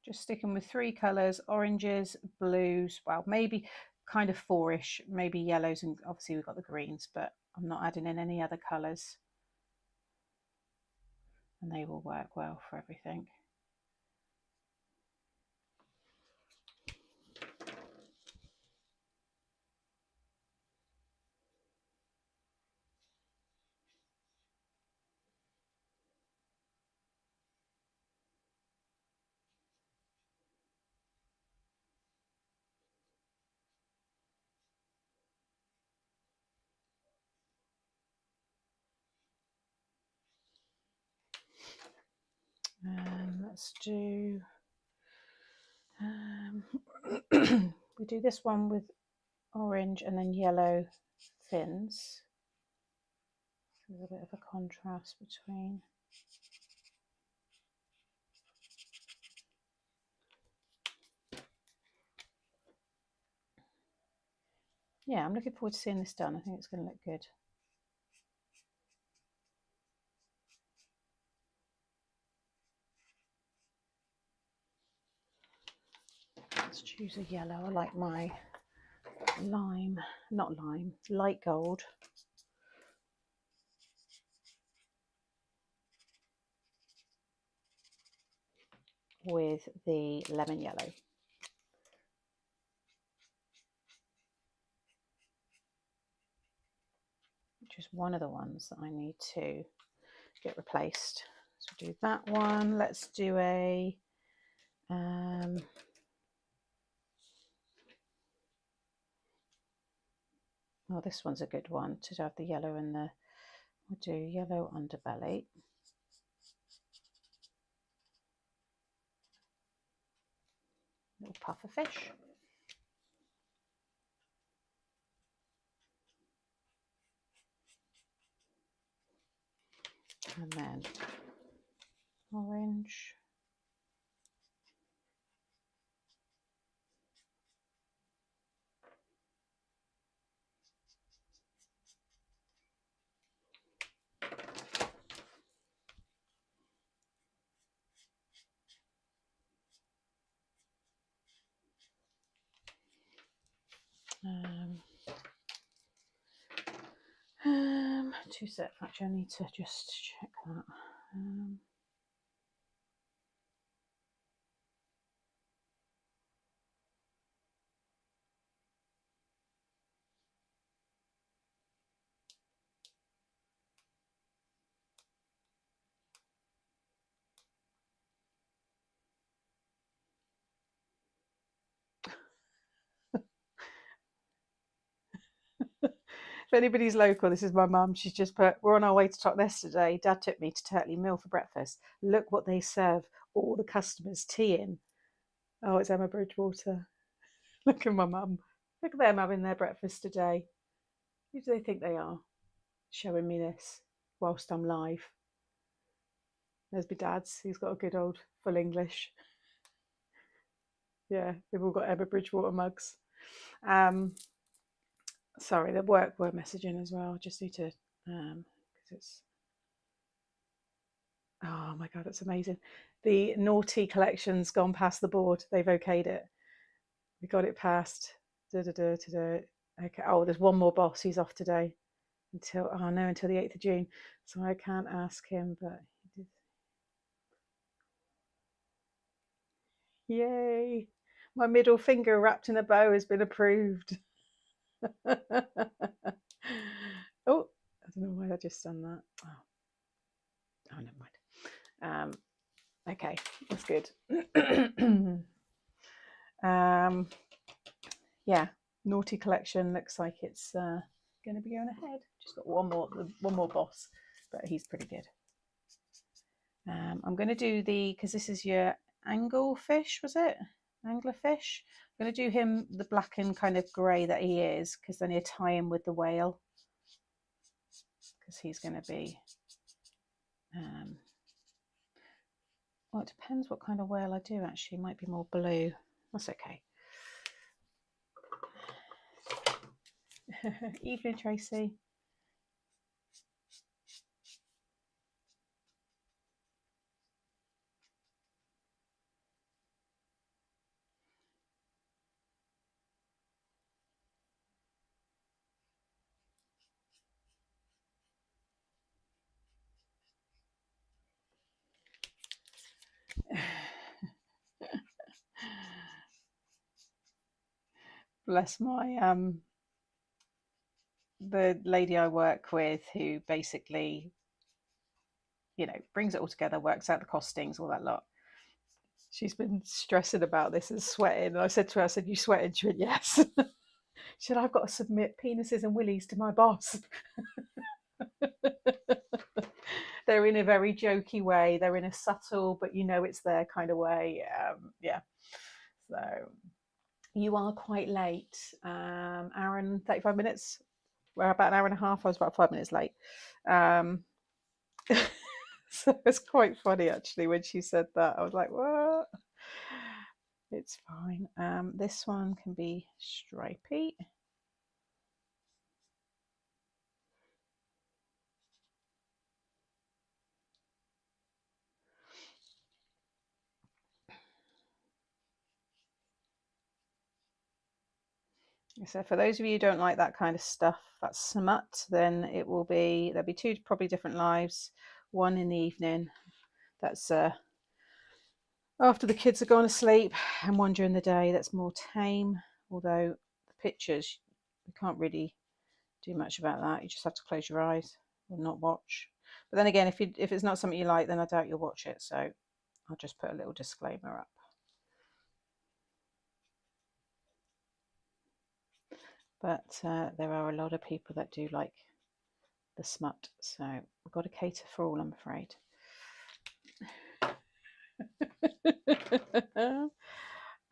Just sticking with three colours, oranges, blues, well, maybe kind of four-ish, maybe yellows, and obviously we've got the greens, but I'm not adding in any other colours. And they will work well for everything. Let's do, we do this one with orange and then yellow fins. So there's a bit of a contrast between. Yeah, I'm looking forward to seeing this done. I think it's going to look good. Let's choose a yellow. I like my lime, not lime, light gold. With the lemon yellow. Which is one of the ones that I need to get replaced. So do that one. Let's do a oh, this one's a good one to have the yellow and the, we'll do yellow underbelly. Little puffer fish. And then orange. Two sec, actually I need to just check that. If anybody's local, this is my mum. She's just put, we're on our way to Totnes today. Dad took me to Turtley Mill for breakfast. Look what they serve all the customers tea in. Oh, it's Emma Bridgewater. Look at my mum. Look at them having their breakfast today. Who do they think they are? Showing me this whilst I'm live. There's my dad's. He's got a good old full English. Yeah, they've all got Emma Bridgewater mugs. Sorry, the work were messaging as well. Just need to, because it's, oh my God, it's amazing. The naughty collection's gone past the board. They've okayed it. We got it passed. Okay. Oh, there's one more boss. He's off today until until the 8th of June. So I can't ask him, but he did. Yay! My middle finger wrapped in a bow has been approved. Oh, I don't know why I just done that. Oh, never mind. Okay, that's good. Yeah, naughty collection looks like it's going to be going ahead. Just got one more boss, but he's pretty good. I'm going to do because this is your anglefish, was it? Anglerfish. I'm going to do him the black and kind of grey that he is, because then you tie him with the whale, because he's going to be. Well, it depends what kind of whale I do. Actually, might be more blue. That's okay. Evening, Tracy. Bless my the lady I work with, who basically, brings it all together, works out the costings, all that lot. She's been stressing about this and sweating. And I said to her, you sweating? She went, yes. She said, I've got to submit penises and willies to my boss. They're in a very jokey way. They're in a subtle, but it's their kind of way. Yeah. So you are quite late. Hour and 35 minutes. We're about an hour and a half. I was about 5 minutes late. So it's quite funny, actually, when she said that. I was like, what? It's fine. This one can be stripy. So for those of you who don't like that kind of stuff, that smut, then there'll be two probably different lives. One in the evening, that's after the kids are gone to sleep, and one during the day that's more tame. Although the pictures, you can't really do much about that. You just have to close your eyes or not watch. But then again, if it's not something you like, then I doubt you'll watch it. So I'll just put a little disclaimer up. But there are a lot of people that do like the smut, so we've got to cater for all, I'm afraid.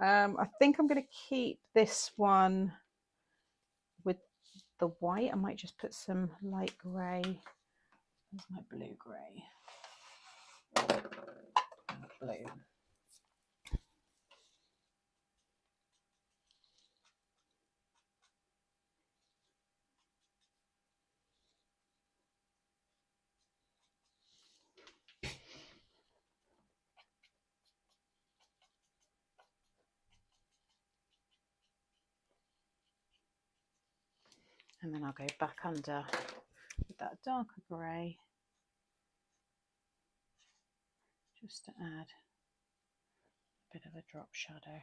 I think I'm going to keep this one with the white. I might just put some light grey. Where's my blue grey? Blue. And then I'll go back under with that darker grey, just to add a bit of a drop shadow.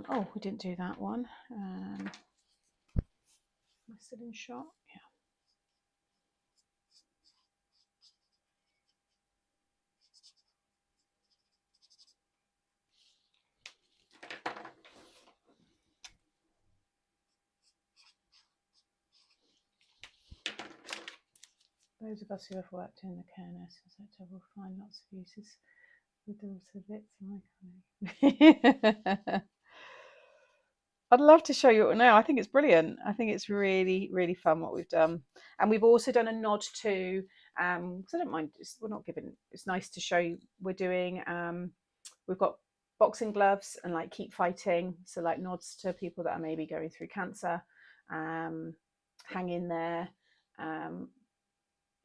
Oh, we didn't do that one. Am I still in shot? Yeah. Those of us who have worked in the care nurses sector will find lots of uses with the also bits. I'd love to show you it now. I think it's brilliant. I think it's really, really fun what we've done. And we've also done a nod to, because I don't mind, we're not giving, it's nice to show you we're doing, we've got boxing gloves and like keep fighting. So like nods to people that are maybe going through cancer, hang in there,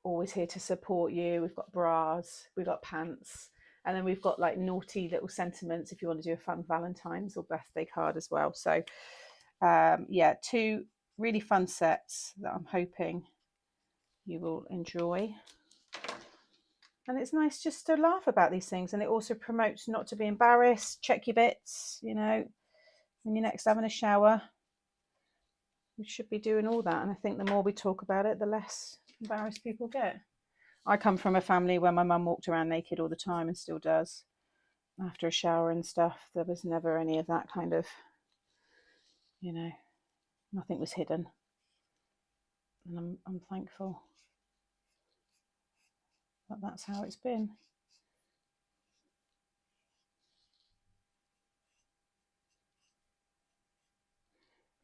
always here to support you. We've got bras, we've got pants, And then we've got like naughty little sentiments if you want to do a fun Valentine's or birthday card as well. So yeah, 2 really fun sets that I'm hoping you will enjoy. And it's nice just to laugh about these things, and it also promotes not to be embarrassed. Check your bits, you know, when you're next having a shower. We should be doing all that, and I think the more we talk about it, the less embarrassed people get. I come from a family where my mum walked around naked all the time and still does after a shower and stuff. There was never any of that kind of, you know, nothing was hidden, and I'm thankful that that's how it's been.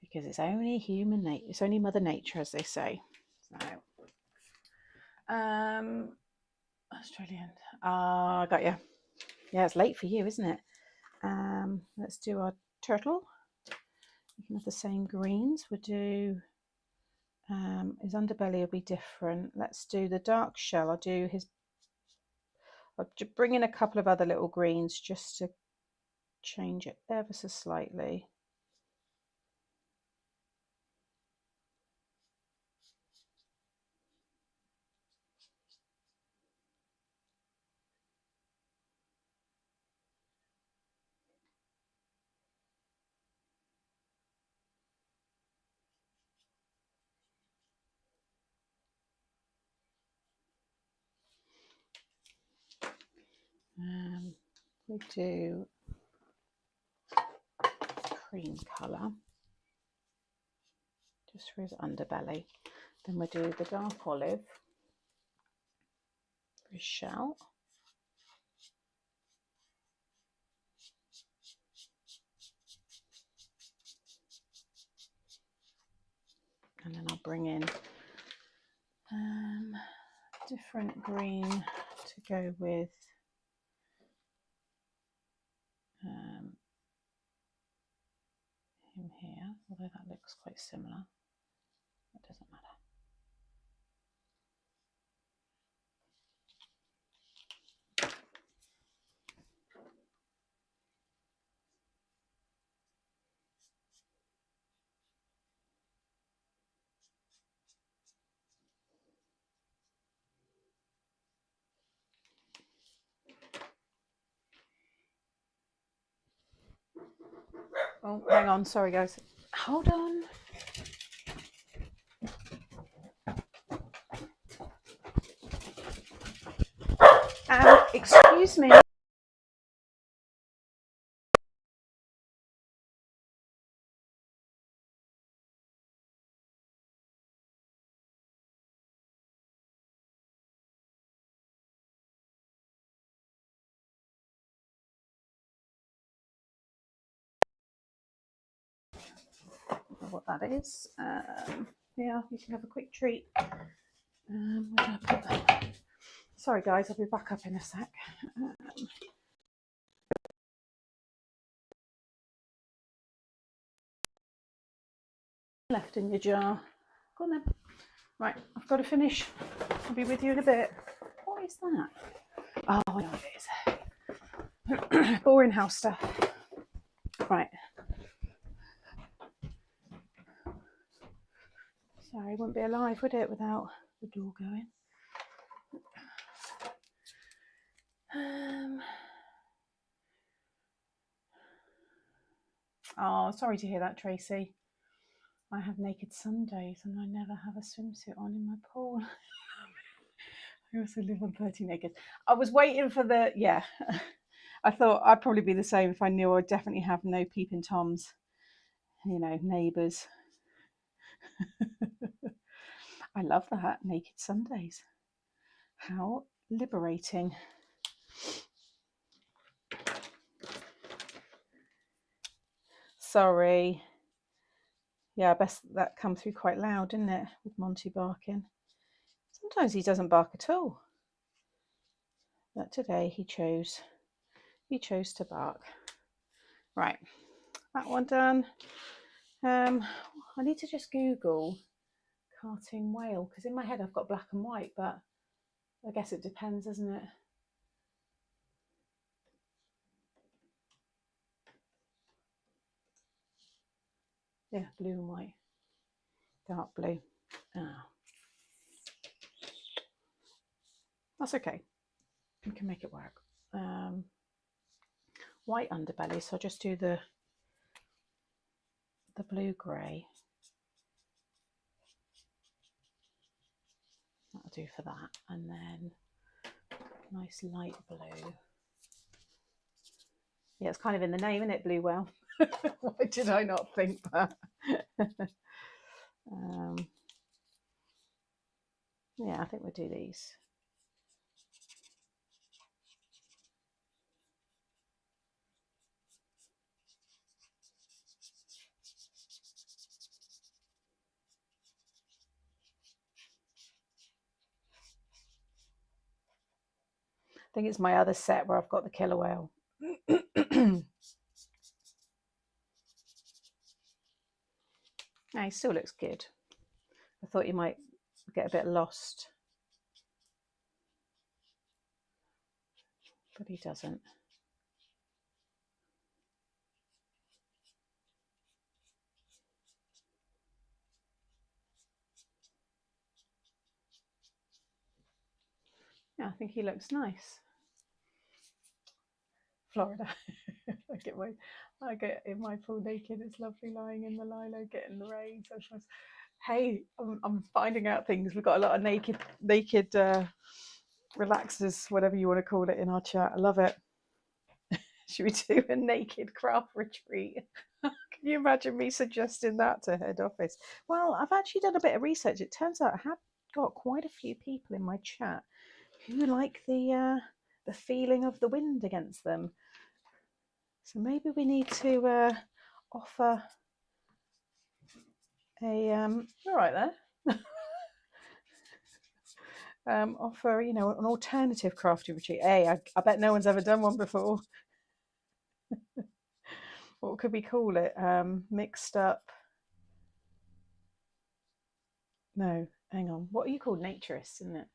Because it's only human nature, it's only Mother Nature, as they say. So, Australian. I got you. Yeah, it's late for you, isn't it? Let's do our turtle. You can have the same greens. We'll do his underbelly will be different. Let's do the dark shell. I'll bring in a couple of other little greens just to change it ever so slightly. We do cream colour just for his underbelly. Then we'll do the dark olive for his shell. And then I'll bring in different green to go with him here, although that looks quite similar. It doesn't matter. Oh, hang on, sorry guys. Hold on. Excuse me. What that is. Yeah, you can have a quick treat. Sorry guys, I'll be back up in a sec. Left in your jar. Go on then. Right, I've got to finish. I'll be with you in a bit. What is that? Oh, I know what it is. Boring house stuff. Right. Sorry, it wouldn't be alive, would it, without the door going? Oh, sorry to hear that, Tracy. I have naked Sundays and I never have a swimsuit on in my pool. I also live on 13 acres. I was waiting for the, yeah. I thought I'd probably be the same if I knew I'd definitely have no peeping Toms, you know, neighbours. I love that, naked Sundays. How liberating. Sorry. Yeah, I bet that come through quite loud, didn't it, with Monty barking? Sometimes he doesn't bark at all. But today he chose to bark. Right, that one done. I need to just Google cartoon whale, because in my head I've got black and white, but I guess it depends, doesn't it? Yeah, blue and white, dark blue. Ah, that's okay. We can make it work. White underbelly, so I'll just do the blue grey. That'll do for that, and then nice light blue. Yeah, it's kind of in the name, isn't it? Blue whale. Why did I not think that? Yeah, I think we'll do these. I think it's my other set where I've got the killer whale. No, he still looks good. I thought you might get a bit lost, but he doesn't. Yeah, I think he looks nice. Florida. I get in my pool naked. It's lovely lying in the lilo, getting the rain. So nice. Hey, I'm finding out things. We've got a lot of naked relaxers, whatever you want to call it, in our chat. I love it. Should we do a naked craft retreat? Can you imagine me suggesting that to head office? Well, I've actually done a bit of research. It turns out I have got quite a few people in my chat who like the feeling of the wind against them. So maybe we need to offer a all right there. Offer, you know, an alternative crafty retreat. I bet no one's ever done one before. What could we call it? Mixed up. No, hang on. What are you called? Naturists, isn't it?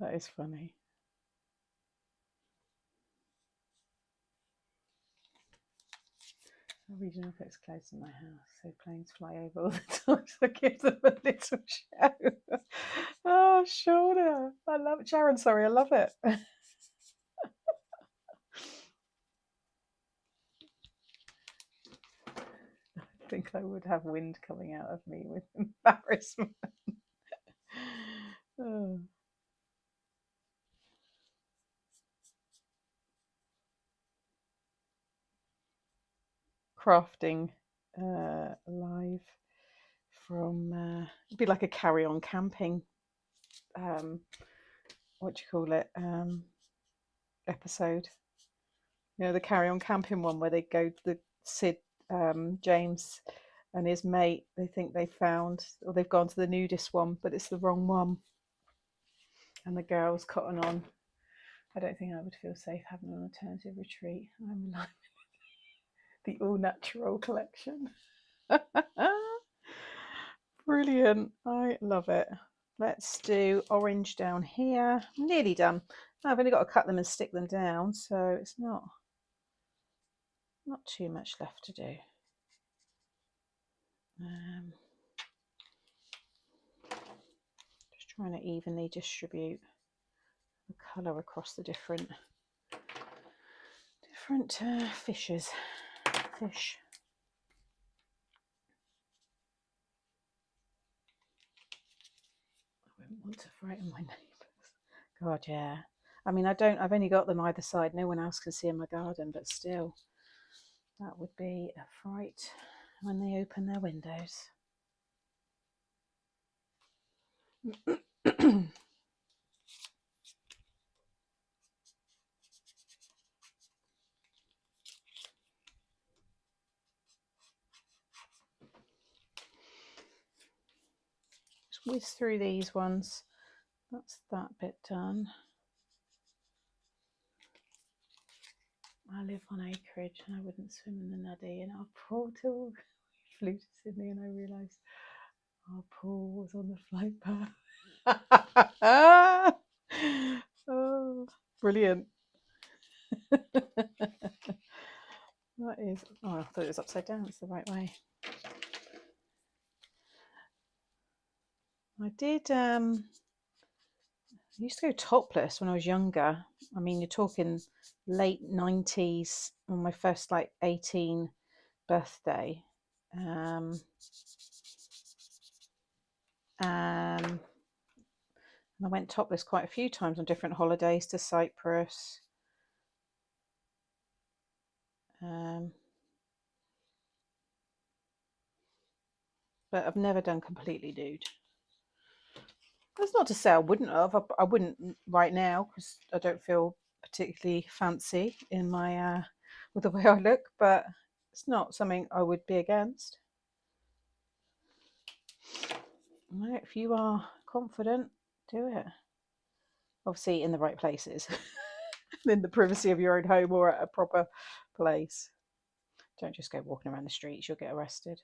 That is funny. A regional effects close to my house, so planes fly over all the time, so I give them a little show. Oh, Shauna, I love it. Sharon, sorry, I love it. I think I would have wind coming out of me with embarrassment. Oh. Crafting live from it'd be like a carry-on camping what do you call it episode, you know, the carry-on camping one where they go, the Sid James and his mate, they think they found, or they've gone to the nudist one but it's the wrong one, and the girl's cotton on. I don't think I would feel safe having an alternative retreat. I'm like the all natural collection. Brilliant. I love it. Let's do orange down here. I'm nearly done. I've only got to cut them and stick them down, so it's not too much left to do. Just trying to evenly distribute the colour across the different fish. I wouldn't want to frighten my neighbours. God, yeah. I mean, I've only got them either side. No one else can see in my garden, but still, that would be a fright when they open their windows. Just whiz through these ones. That's that bit done. I live on acreage and I wouldn't swim in the Nuddy in our pool till Flew to Sydney and I realised our pool was on the flight path. Oh, brilliant. That is, oh, I thought it was upside down. It's the right way. I did, I used to go topless when I was younger. I mean, you're talking late 90s on my first like 18 birthday. And I went topless quite a few times on different holidays to Cyprus. But I've never done completely nude. That's not to say I wouldn't have. I wouldn't right now because I don't feel particularly fancy in my with the way I look. But it's not something I would be against. Right, if you are confident, do it. Obviously, in the right places, in the privacy of your own home or at a proper place. Don't just go walking around the streets; you'll get arrested.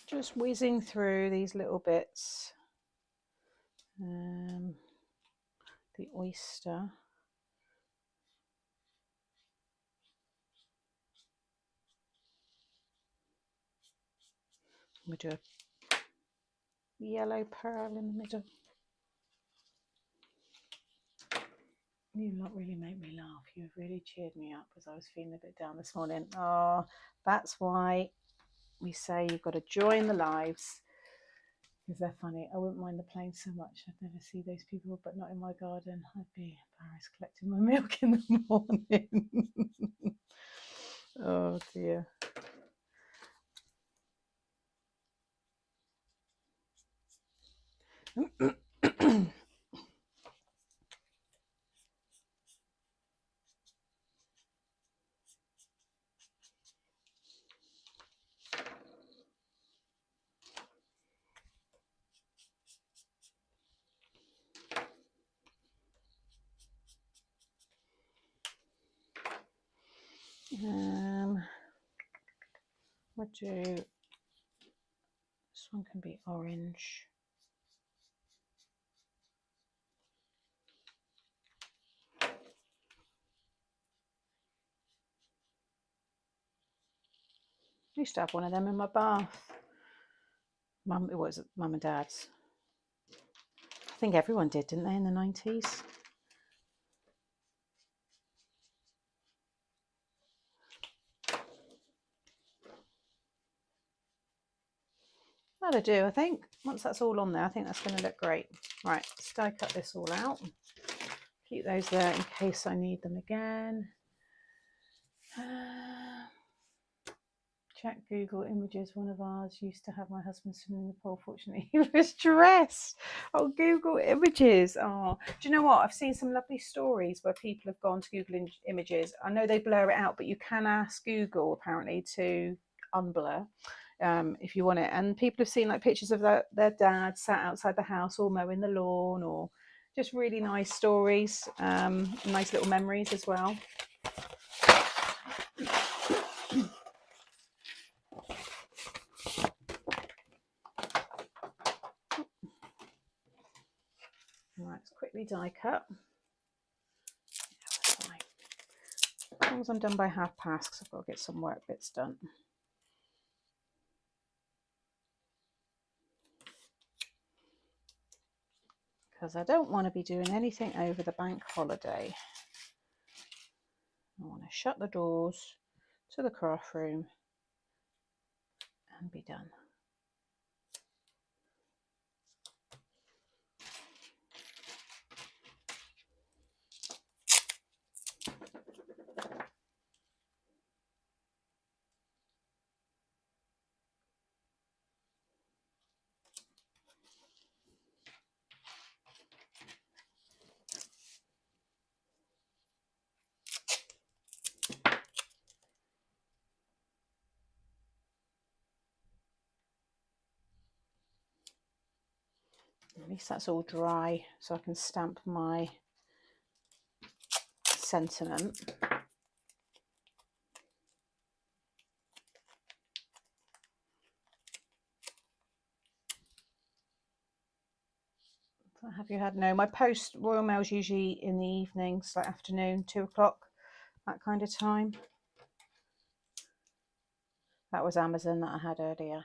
Just whizzing through these little bits. The oyster. We do a yellow pearl in the middle. You lot really make me laugh. You've really cheered me up because I was feeling a bit down this morning. Oh, that's why we say you've got to join the lives because they're funny. I wouldn't mind the plane so much. I'd never see those people, but not in my garden. I'd be embarrassed collecting my milk in the morning. Oh dear. What do this one can be orange. I used to have one of them in my bath. It was Mum and Dad's. I think everyone did, didn't they, in the 90s? That'll do, I think. Once that's all on there, I think that's going to look great. Right, let's die cut this all out. Keep those there in case I need them again. Check Google Images. One of ours used to have my husband swimming in the pool. Fortunately, he was dressed. Oh, Google Images. Oh, do you know what? I've seen some lovely stories where people have gone to Google Images. I know they blur it out, but you can ask Google apparently to unblur. If you want it, and people have seen like pictures of their dad sat outside the house all mowing the lawn, or just really nice stories, nice little memories as well. Right, let's quickly die cut. As long as I'm done by past, because I've got to get some work bits done. Because I don't want to be doing anything over the bank holiday. I want to shut the doors to the craft room and be done. At least that's all dry, so I can stamp my sentiment. Have you had? No, my post Royal Mail's usually in the evenings, like afternoon, 2 o'clock, that kind of time. That was Amazon that I had earlier.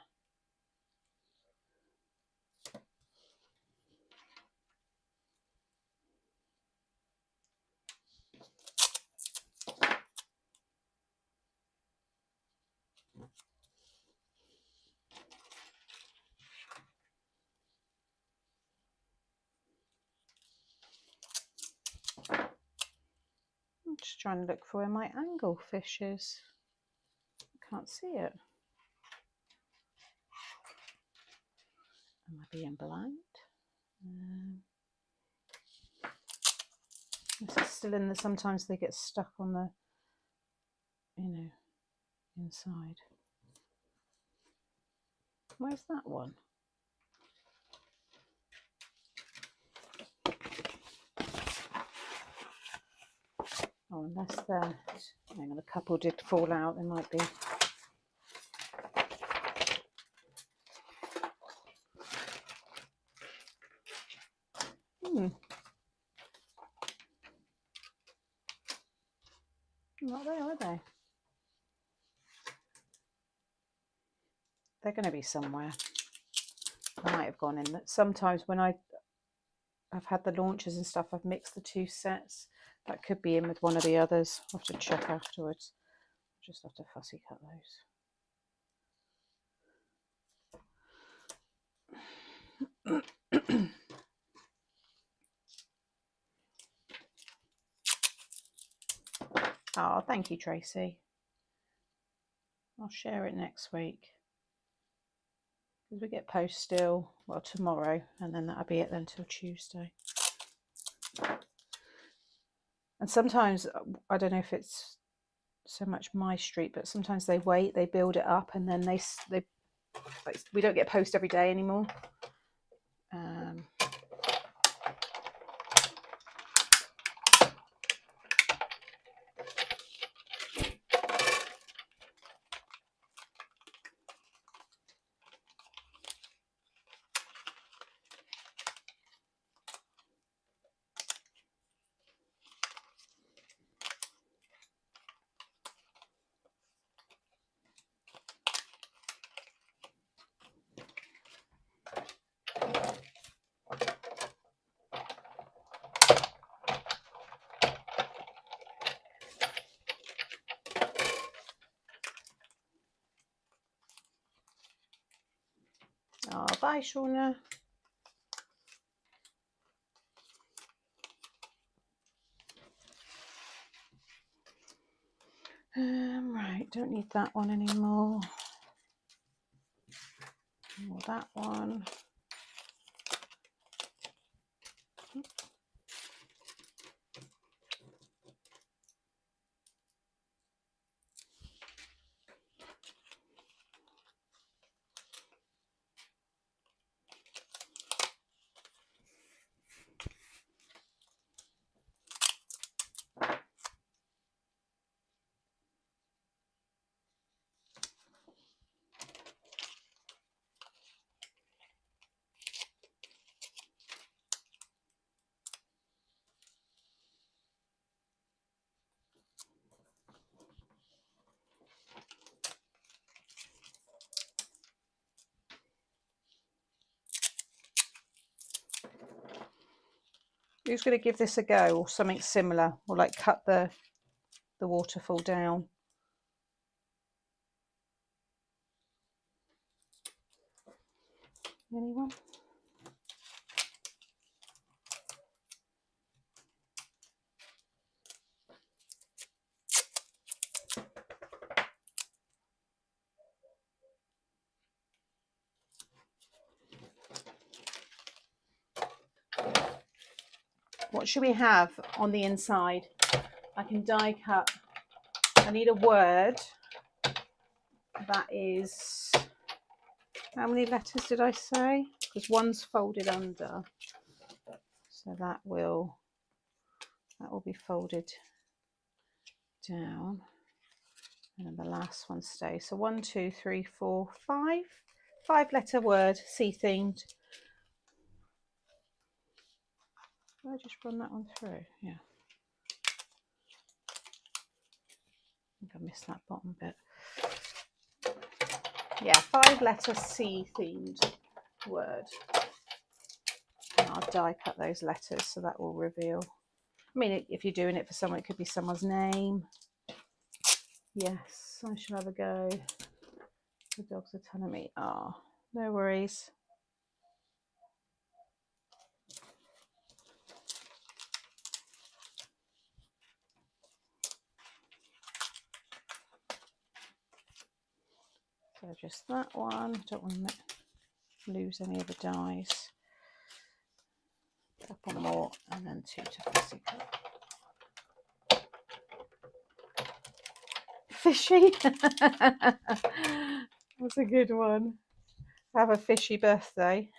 I'm just trying to look for where my anglefish is. I can't see it. Am I being blind? This is still in the, sometimes they get stuck on the, you know, inside. Where's that one? Oh, unless they're, hang on, a couple did fall out, there might be. Not there, are they? They're going to be somewhere. I might have gone in. Sometimes when I've had the launches and stuff, I've mixed the two sets. That could be in with one of the others. I'll have to check afterwards. Just have to fussy cut those. Oh, thank you, Tracy. I'll share it next week. Because we get post still, well, tomorrow, and then that'll be it then till Tuesday. And sometimes, I don't know if it's so much my street, but sometimes they wait, they build it up, and then they we don't get post every day anymore. Oh, bye, Shauna. Right, don't need that one anymore. Or that one. Who's going to give this a go, or something similar, or like cut the waterfall down? Anyone? What should we have on the inside? I can die cut. I need a word that is How many letters did I say? Because one's folded under, so that will be folded down, and then the last one stays. So 1, 2, 3, 4, 5. 5-letter word, sea themed. Did I just run that one through? Yeah. I think I missed that bottom bit. Yeah, 5-letter sea themed word. And I'll die cut those letters so that will reveal. I mean, if you're doing it for someone, it could be someone's name. Yes, I shall have a go. The dogs are telling me, oh, no worries. So just that one. Don't want to lose any of the dies. A couple more, and then 2 to Fussy Cut. Fishy. That's a good one. Have a fishy birthday.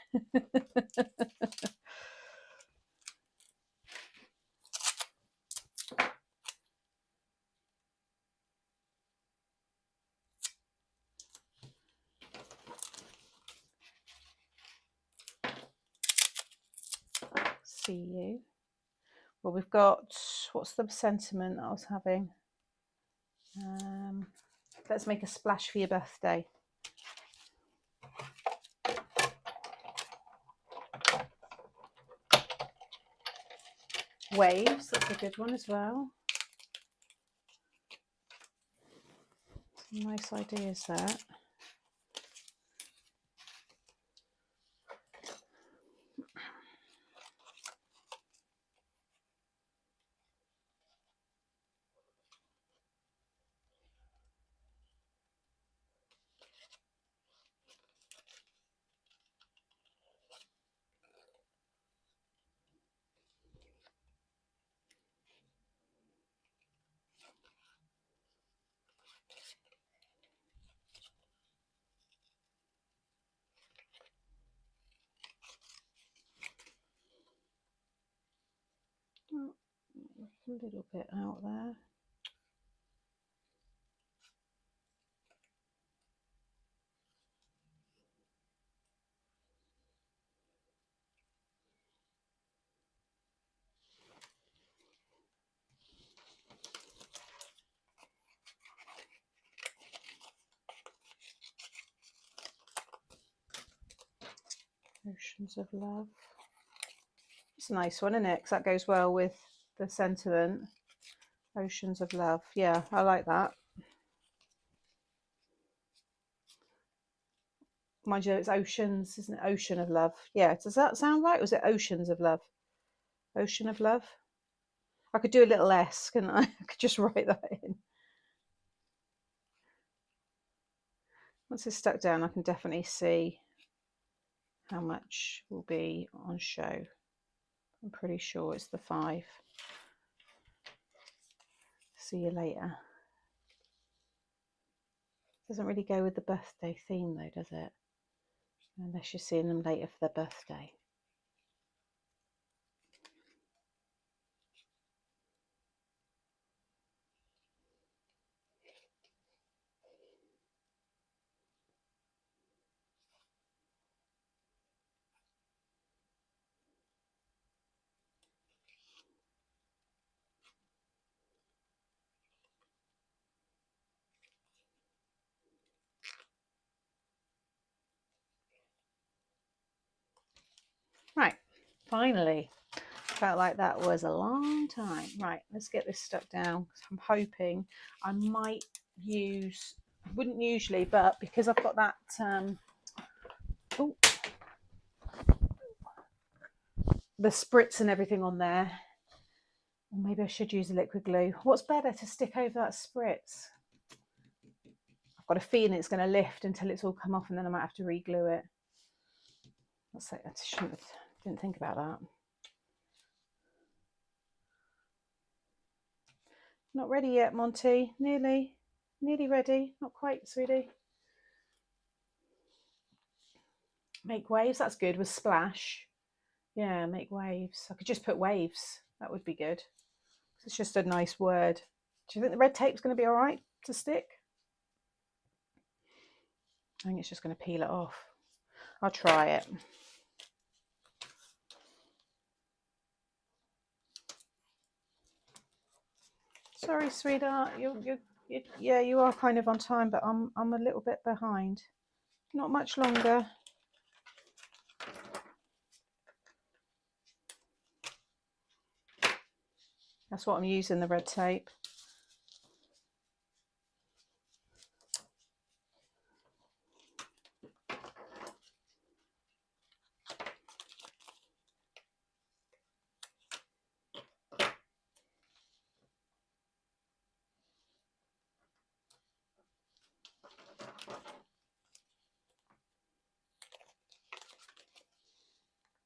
See you. Well, we've got, what's the sentiment I was having? Let's make a splash for your birthday. Waves, that's a good one as well. Some nice ideas there. A little bit out there. Oceans of Love. It's a nice one, isn't it? Because that goes well with the sentiment. Oceans of Love. Yeah, I like that. Mind you, it's oceans, isn't it? Ocean of Love. Yeah, does that sound right? Or is it Oceans of Love? Ocean of Love? I could do a little S, couldn't I? I could just write that in. Once it's stuck down, I can definitely see how much will be on show. I'm pretty sure it's the 5. See you later. Doesn't really go with the birthday theme though, does it? Unless you're seeing them later for their birthday. Right, finally. Felt like that was a long time. Right, let's get this stuck down. I'm hoping I might use, I wouldn't usually, but because I've got that, the spritz and everything on there, maybe I should use a liquid glue. What's better, to stick over that spritz? I've got a feeling it's going to lift until it's all come off, and then I might have to re-glue it. That's like, I didn't think about that. Not ready yet, Monty. Nearly ready. Not quite, sweetie. Make waves, that's good with splash. Yeah, make waves. I could just put waves. That would be good. It's just a nice word. Do you think the red tape's going to be all right to stick? I think it's just going to peel it off. I'll try it. Sorry, sweetheart. Yeah, you are kind of on time, but I'm a little bit behind. Not much longer. That's what I'm using, the red tape.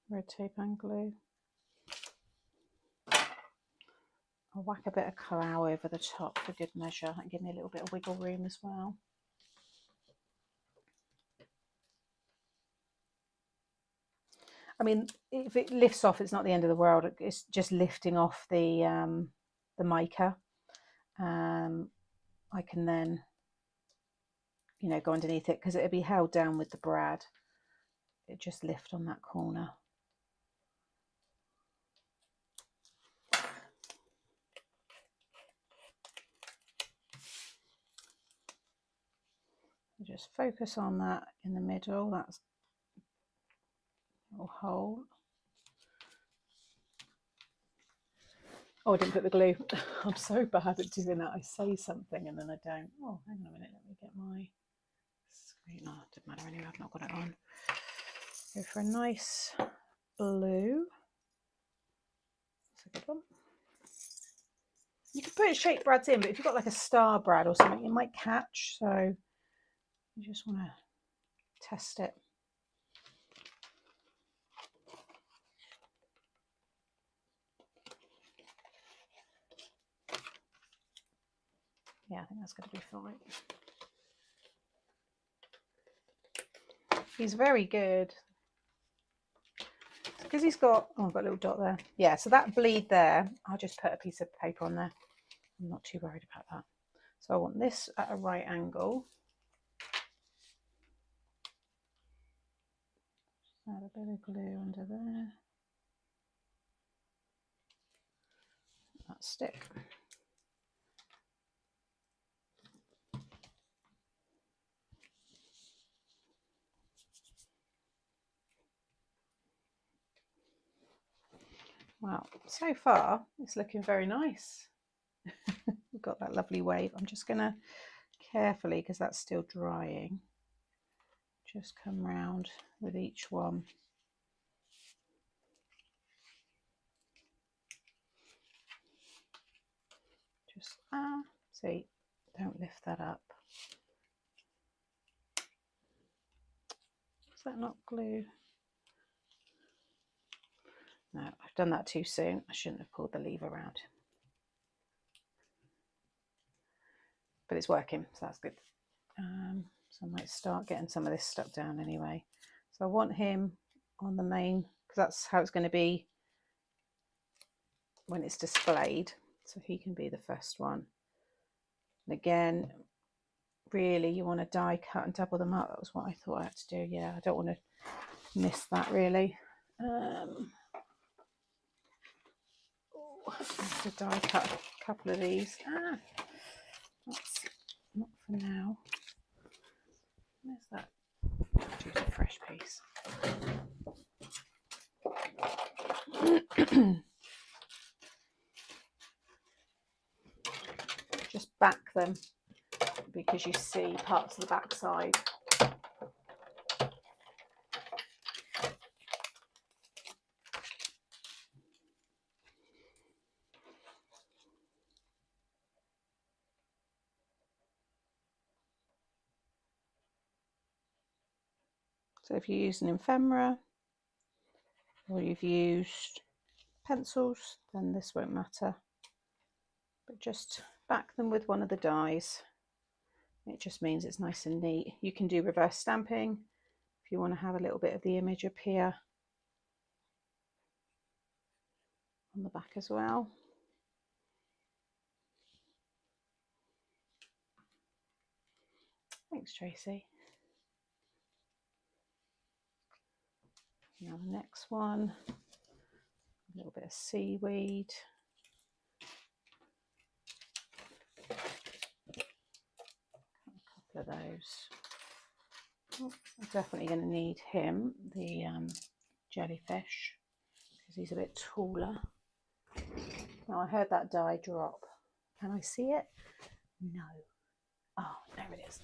Red tape and glue. I'll whack a bit of Coral over the top for good measure and give me a little bit of wiggle room as well. I mean, if it lifts off, it's not the end of the world. It's just lifting off the mica. I can then, you know, go underneath it because it'll be held down with the brad. It just lift on that corner. Just focus on that in the middle. That's a little hole. Oh, I didn't put the glue. I'm so bad at doing that. I say something and then I don't. Oh, hang on a minute. Let me get my screen. Oh, it doesn't matter anyway. I've not got it on. Go for a nice blue. That's a good one. You can put shaped brads in, but if you've got like a star brad or something, it might catch. So you just want to test it. Yeah, I think that's going to be fine. He's very good. Because he's got, oh, I've got a little dot there. Yeah, so that bleed there, I'll just put a piece of paper on there. I'm not too worried about that. So I want this at a right angle. Add a bit of glue under there. That stick. Well, so far it's looking very nice. We've got that lovely wave. I'm just going to carefully, because that's still drying, just come round with each one. Just, see, don't lift that up. Is that not glue? No, I've done that too soon. I shouldn't have pulled the lever around. But it's working, so that's good. So I might start getting some of this stuck down anyway. So I want him on the main, because that's how it's going to be when it's displayed. So he can be the first one. And again, really, you want to die cut and double them up. That was what I thought I had to do. Yeah, I don't want to miss that really. I have to die cut a couple of these. That's not for now. Where's that? Choose a fresh piece. Just back them because you see parts of the backside. So if you're using ephemera or you've used pencils, then this won't matter. But just back them with one of the dies. It just means it's nice and neat. You can do reverse stamping if you want to have a little bit of the image appear on the back as well. Thanks, Tracy. Now the next one, a little bit of seaweed. A couple of those. Oh, I'm definitely going to need him, the jellyfish, because he's a bit taller. Now I heard that die drop. Can I see it? No. Oh, there it is.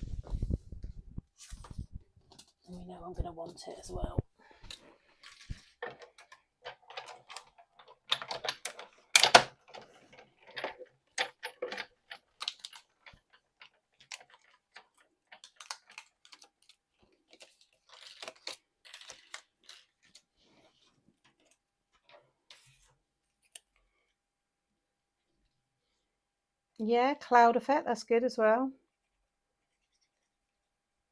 And we know I'm going to want it as well. Yeah, cloud effect, that's good as well.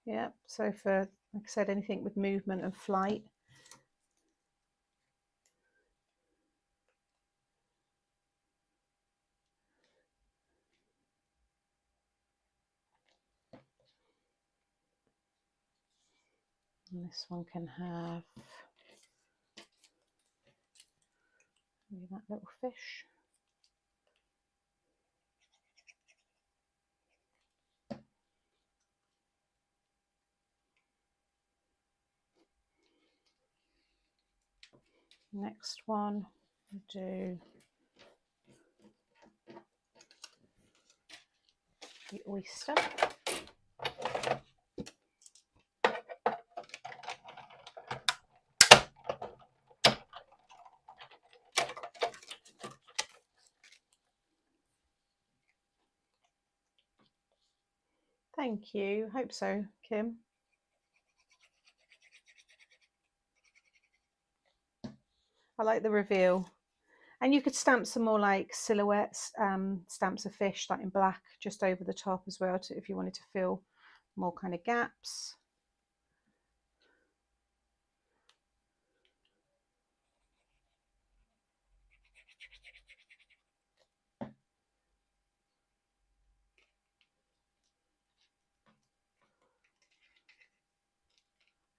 Yeah, so for, like I said, anything with movement and flight. And this one can have maybe that little fish. Next one, we'll do the oyster. Thank you. Hope so, Kim. I like the reveal. And you could stamp some more like silhouettes, stamps of fish, like in black, just over the top as well, if you wanted to fill more kind of gaps.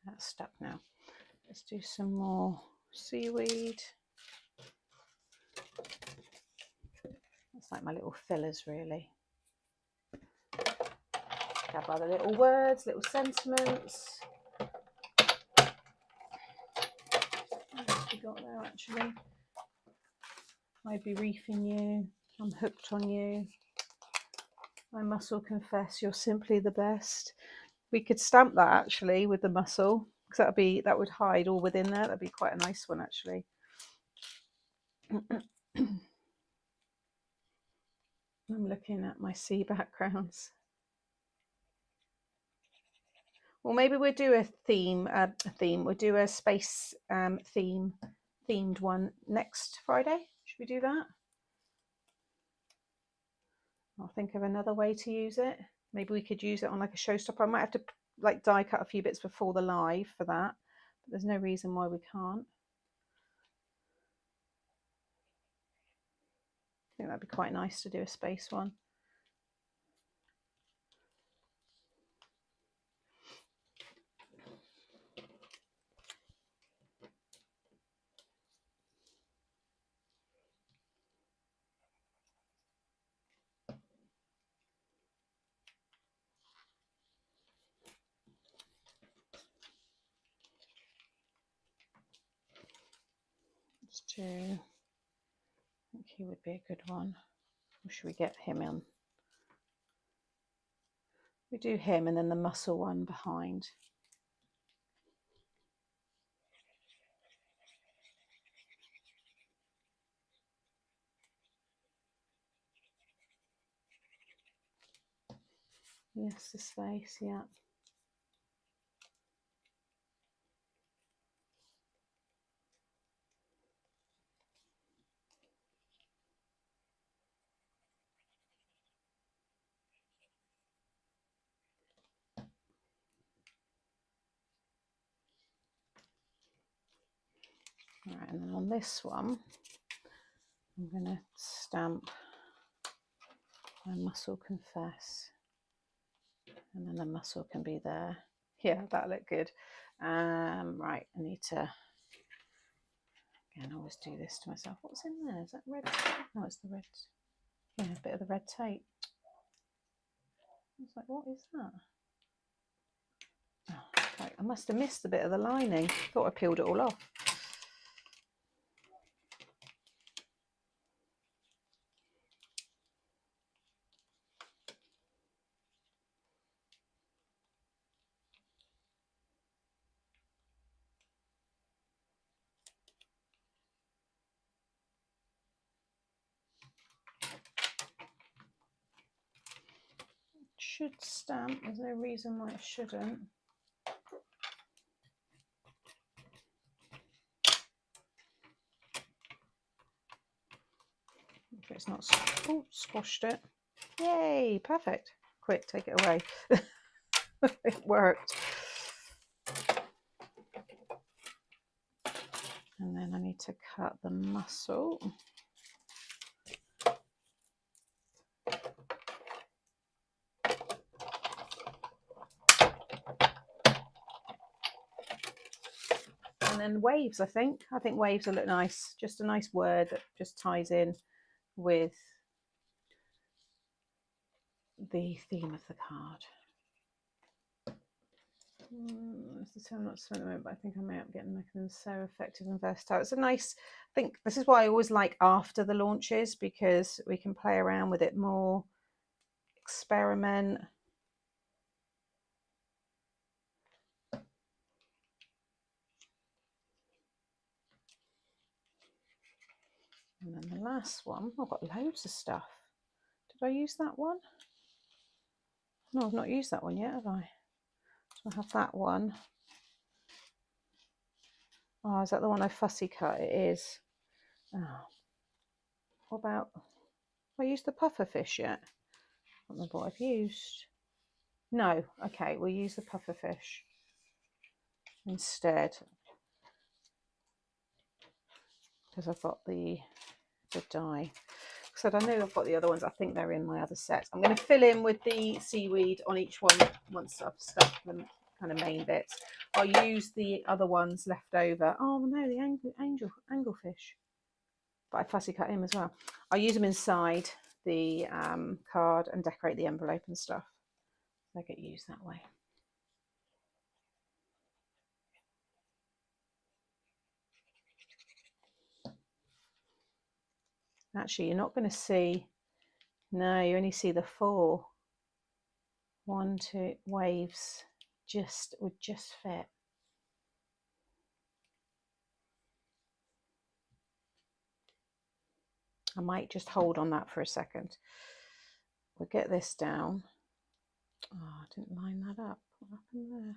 That's stuck now. Let's do some more seaweed. That's like my little fillers, really. Have other little words, little sentiments. What have we got there, actually? I'd be reefing you. I'm hooked on you. I muscle confess you're simply the best. We could stamp that actually with the muscle, because that would hide all within there. That'd be quite a nice one actually. I'm looking at my sea backgrounds. Well, maybe we'll do a theme. We'll do a space themed one next Friday. Should we do that? I'll think of another way to use it. Maybe we could use it on like a showstopper. I might have to like die cut a few bits before the live for that, but there's no reason why we can't. I think that'd be quite nice to do a space one. I think he would be a good one. Or should we get him in? We do him and then the muscle one behind. Yes, the space, yeah. Right, and then on this one, I'm going to stamp my muscle confess, and then the muscle can be there. Yeah, that looked good. Right, I need to, again, I always do this to myself. What's in there? Is that red? No, it's the red. Yeah, a bit of the red tape. I was like, what is that? Oh, right, I must have missed a bit of the lining. Thought I peeled it all off. Should stamp, there's no reason why it shouldn't. If it's not, oh, squashed it. Yay, perfect. Quick, take it away. It worked. And then I need to cut the muscle. And then waves, I think waves will look nice. Just a nice word that just ties in with the theme of the card. It's the term not spent at the moment, but I think I may have getting them so effective and versatile. It's a nice, I think this is why I always like after the launches, because we can play around with it more, experiment. And then the last one, I've got loads of stuff. Did I use that one? No, I've not used that one yet, have I? So I have that one. Oh, is that the one I fussy cut? It is. Oh. What about, have I used the puffer fish yet? I don't remember what I've used. No, okay, we'll use the puffer fish instead, because I've got the die. So I know I've got the other ones. I think they're in my other set. I'm going to fill in with the seaweed on each one once I've stuck them kind of main bits. I'll use the other ones left over. Oh no, the anglefish. But I fussy cut him as well. I'll use them inside the card and decorate the envelope and stuff. They get used that way. Actually, you're not going to see, no, you only see the 4. 1, 2 waves would just fit. I might just hold on that for a second. We'll get this down. Oh, I didn't line that up. What happened there?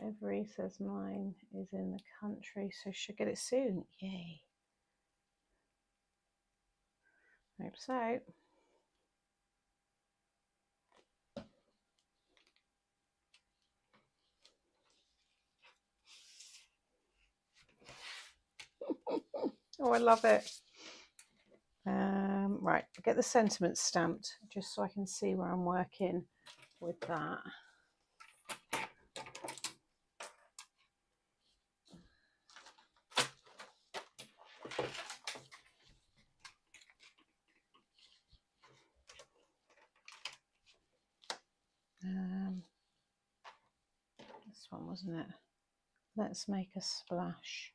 Every says mine is in the country, so should get it soon. Yay. Hope so. Oh, I love it. Right, get the sentiments stamped just so I can see where I'm working with that. This one, wasn't it? Let's make a splash.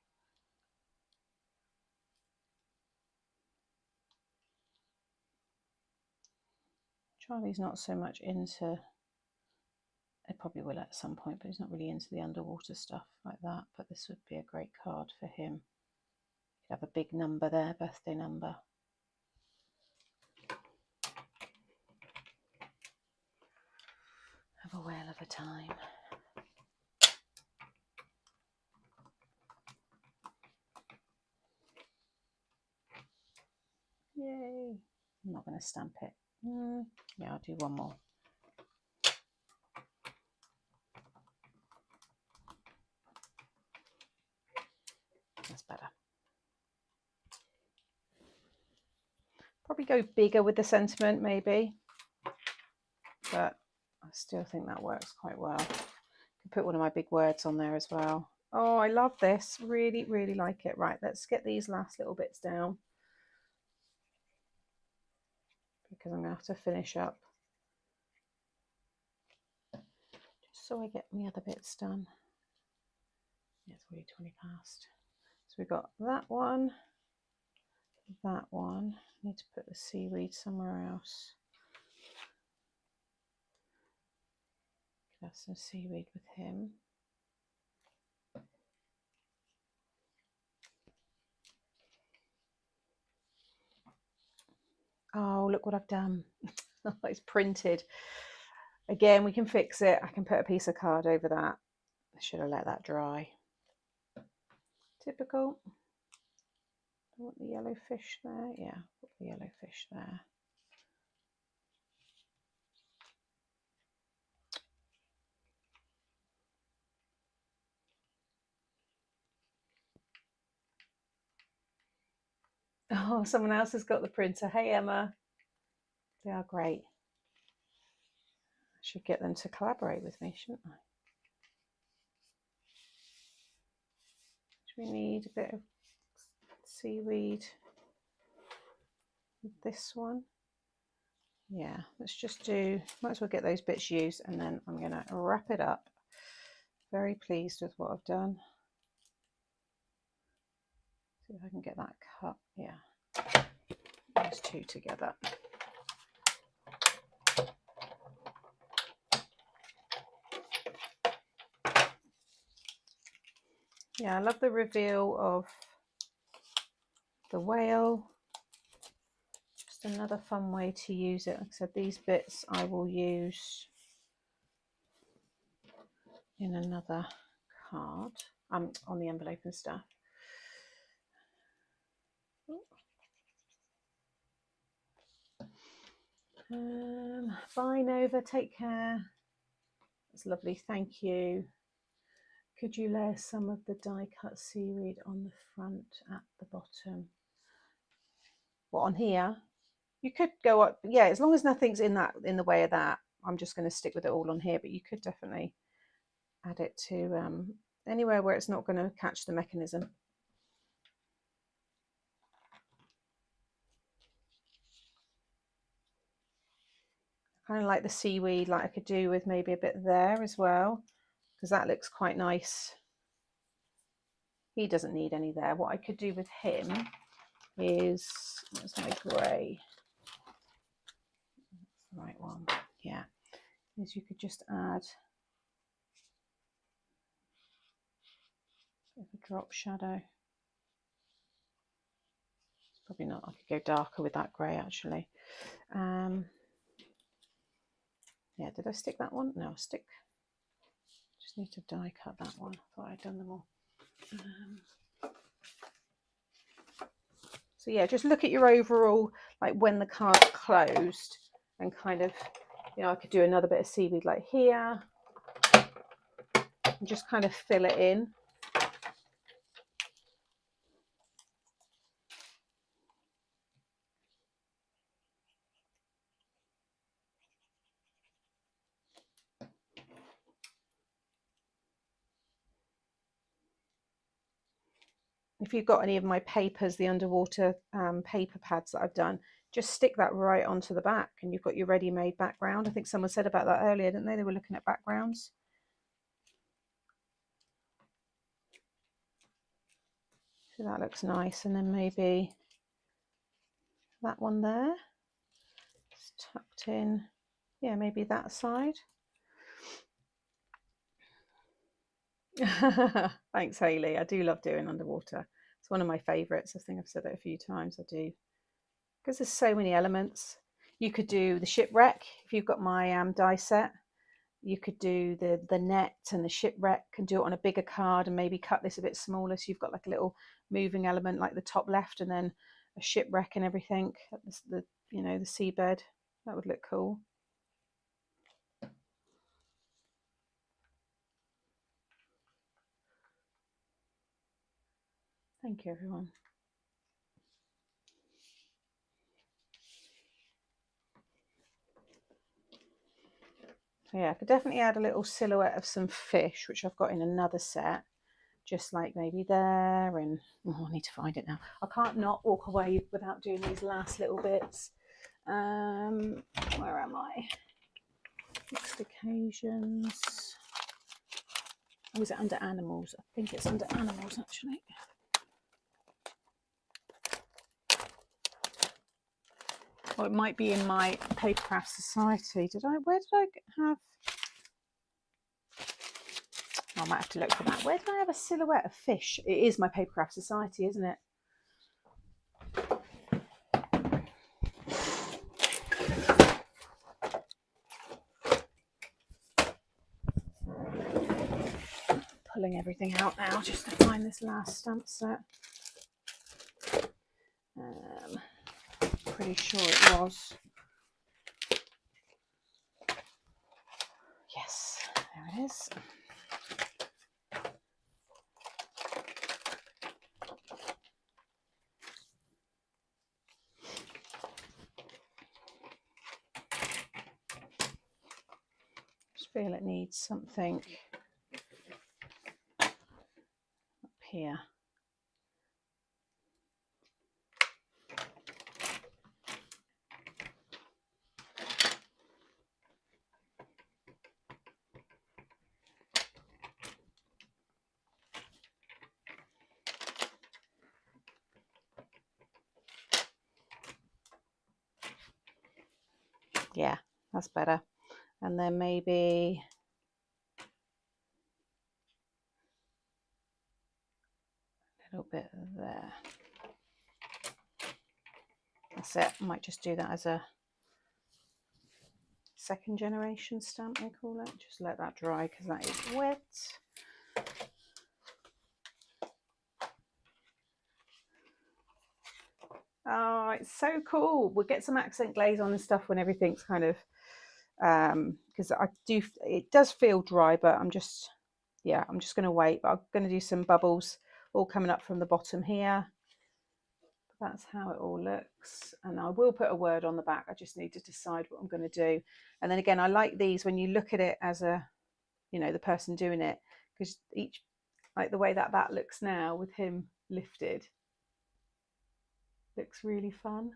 Charlie's not so much into, it probably will at some point, but he's not really into the underwater stuff like that. But this would be a great card for him. Have a big number there, birthday number. Have a whale of a time. Yay. I'm not going to stamp it. Yeah, I'll do one more. That's better. Probably go bigger with the sentiment maybe, but I still think that works quite well. Could put one of my big words on there as well. Oh, I love this. Really, really like it. Right, let's get these last little bits down, because I'm going to have to finish up just so I get my other bits done. Yeah, it's already 20 past. So we've got that one, that one. I need to put the seaweed somewhere else. Could have some seaweed with him. Oh, look what I've done. It's printed. Again, we can fix it. I can put a piece of card over that. I should have let that dry. Typical. I want the yellow fish there. Yeah, put the yellow fish there. Oh, someone else has got the printer. Hey, Emma. They are great. I should get them to collaborate with me, shouldn't I? Do we need a bit of seaweed with this one? Yeah, let's just do, might as well get those bits used, and then I'm going to wrap it up. Very pleased with what I've done. See if I can get that cut. Yeah, those two together. Yeah, I love the reveal of the whale. Just another fun way to use it. Like I said, these bits I will use in another card on the envelope and stuff. Bye Nova, take care. That's lovely, thank you. Could you layer some of the die cut seaweed on the front at the bottom? What, on here? You could go up, yeah, as long as nothing's in the way of that. I'm just going to stick with it all on here, but you could definitely add it to anywhere where it's not going to catch the mechanism. Kind of like the seaweed, like I could do with maybe a bit there as well, because that looks quite nice. He doesn't need any there. What I could do with him is, where's my grey? That's the right one. Yeah, is you could just add a bit of a drop shadow. It's probably not, I could go darker with that grey actually. Yeah, did I stick that one? No, stick. Just need to die cut that one. I thought I'd done them all. So yeah, just look at your overall, like when the card's closed, and kind of, you know, I could do another bit of seaweed like here, and just kind of fill it in. If you've got any of my papers, the underwater paper pads that I've done, just stick that right onto the back and you've got your ready-made background. I think someone said about that earlier, didn't they? They were looking at backgrounds. So that looks nice. And then maybe that one there, it's tucked in. Yeah, maybe that side. Thanks, Hayley. I do love doing underwater. It's It's one of my favourites. I think I've said it a few times. I do, because there's so many elements. You could do the shipwreck if you've got my die set. You could do the net and the shipwreck, and do it on a bigger card, and maybe cut this a bit smaller so you've got like a little moving element like the top left, and then a shipwreck and everything. The you know, the seabed. That would look cool. Thank you, everyone. So yeah, I could definitely add a little silhouette of some fish, which I've got in another set, just like maybe there. And oh, I need to find it now. I can't not walk away without doing these last little bits. Where am I? Next occasions. Oh, is it under animals? I think it's under animals, actually. Or it might be in my Papercraft Society. Where did I have? Oh, I might have to look for that. Where did I have a silhouette of fish? It is my Papercraft Society, isn't it? Pulling everything out now just to find this last stamp set. Pretty sure it was. Yes, there it is. Just feel it needs something up here. Yeah, that's better. And then maybe a little bit there. That's it. I might just do that as a second generation stamp, I call it. Just let that dry because that is wet. Oh, it's so cool. We'll get some accent glaze on and stuff when everything's kind of because it does feel dry, but I'm just going to wait. But I'm going to do some bubbles all coming up from the bottom here. That's how it all looks, and I will put a word on the back. I just need to decide what I'm going to do. And then again, I like these when you look at it as a, you know, the person doing it, because each, like the way that looks now with him lifted, looks really fun.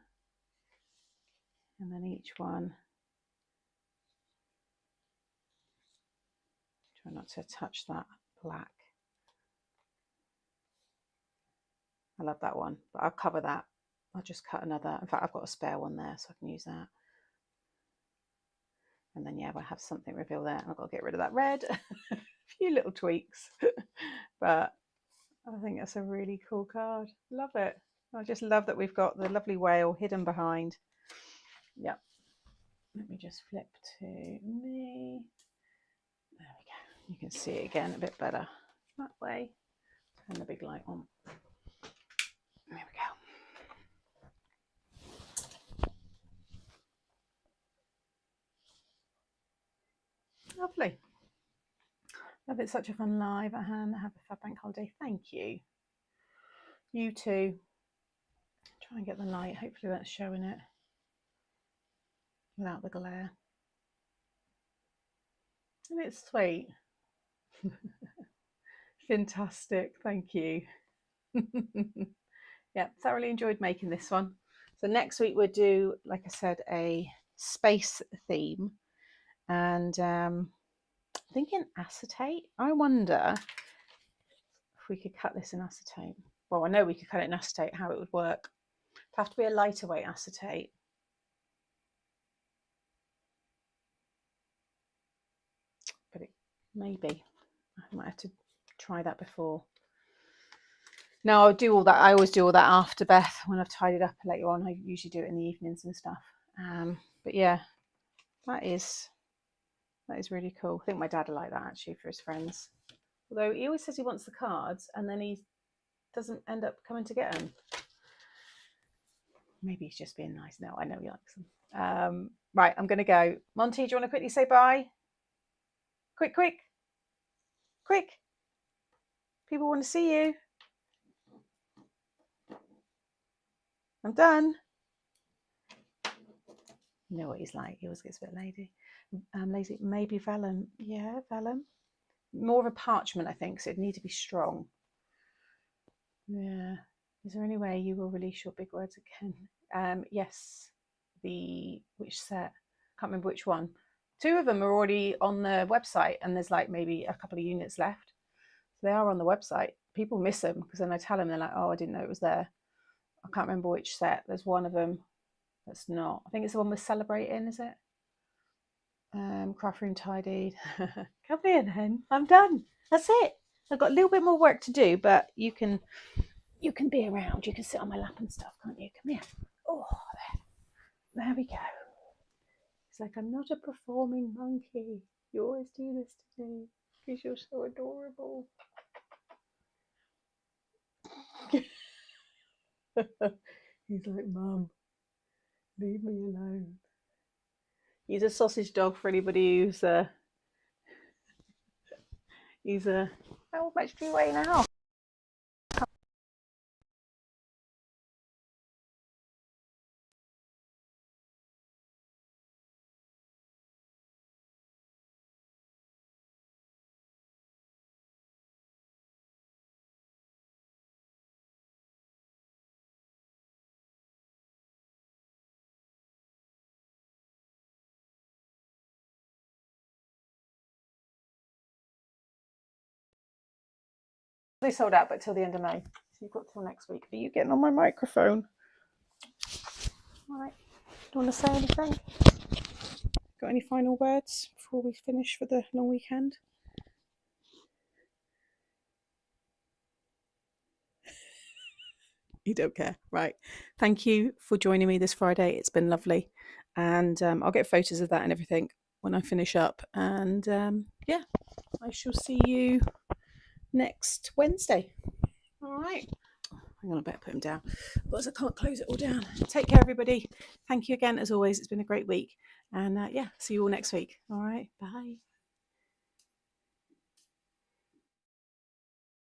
And then each one, try not to touch that black. I love that one, but I'll cover that. I'll just cut another. In fact, I've got a spare one there, so I can use that. And then, yeah, we'll have something reveal there. I've got to get rid of that red. A few little tweaks. But I think that's a really cool card. Love it. I just love that we've got the lovely whale hidden behind. Yep. Let me just flip to me. There we go. You can see it again a bit better that way. Turn the big light on. There we go. Lovely. Love it. Such a fun live at hand. Have a fab bank holiday. Thank you. You too. Try and get the light. Hopefully that's showing it without the glare. And it's sweet. Fantastic. Thank you. Yeah, thoroughly enjoyed making this one. So next week we'll do, like I said, a space theme, and thinking acetate. I wonder if we could cut this in acetate. Well, I know we could cut it in acetate. How it would work? It'd have to be a lighter weight acetate. But maybe I might have to try that before. No, I'll do all that. I always do all that after Beth when I've tidied up later on. I usually do it in the evenings and stuff. But yeah, that is really cool. I think my dad will like that actually for his friends. Although he always says he wants the cards and then he doesn't end up coming to get them. Maybe he's just being nice. No, I know he likes them. Right, I'm going to go. Monty, do you want to quickly say bye? Quick. People want to see you. I'm done. You know what he's like. He always gets a bit lazy. Maybe vellum. Yeah, vellum. More of a parchment, I think, so it'd need to be strong. Yeah. Is there any way you will release your big words again? Yes. Which set? Can't remember which one. 2 of them are already on the website and there's like maybe a couple of units left. So they are on the website. People miss them because then I tell them, they're like, oh, I didn't know it was there. I can't remember which set. There's one of them that's not. I think it's the one we're celebrating, is it? Craft room tidied. Come here then. I'm done. That's it. I've got a little bit more work to do, but you can be around. You can sit on my lap and stuff, can't you? Come here. Oh, there we go. It's like, I'm not a performing monkey. You always do this to me because you're so adorable. He's like, Mum, leave me alone. He's a sausage dog for anybody who's how much do you weigh now? They sold out, but till the end of May. So you've got till next week. Are you getting on my microphone? All right. Do you want to say anything? Got any final words before we finish for the long weekend? You don't care. Right. Thank you for joining me this Friday. It's been lovely. And I'll get photos of that and everything when I finish up. And yeah, I shall see you next Wednesday. All right. Hang on, I better put him down. Otherwise I can't close it all down. Take care, everybody. Thank you again, as always. It's been a great week. And yeah, see you all next week. All right. Bye.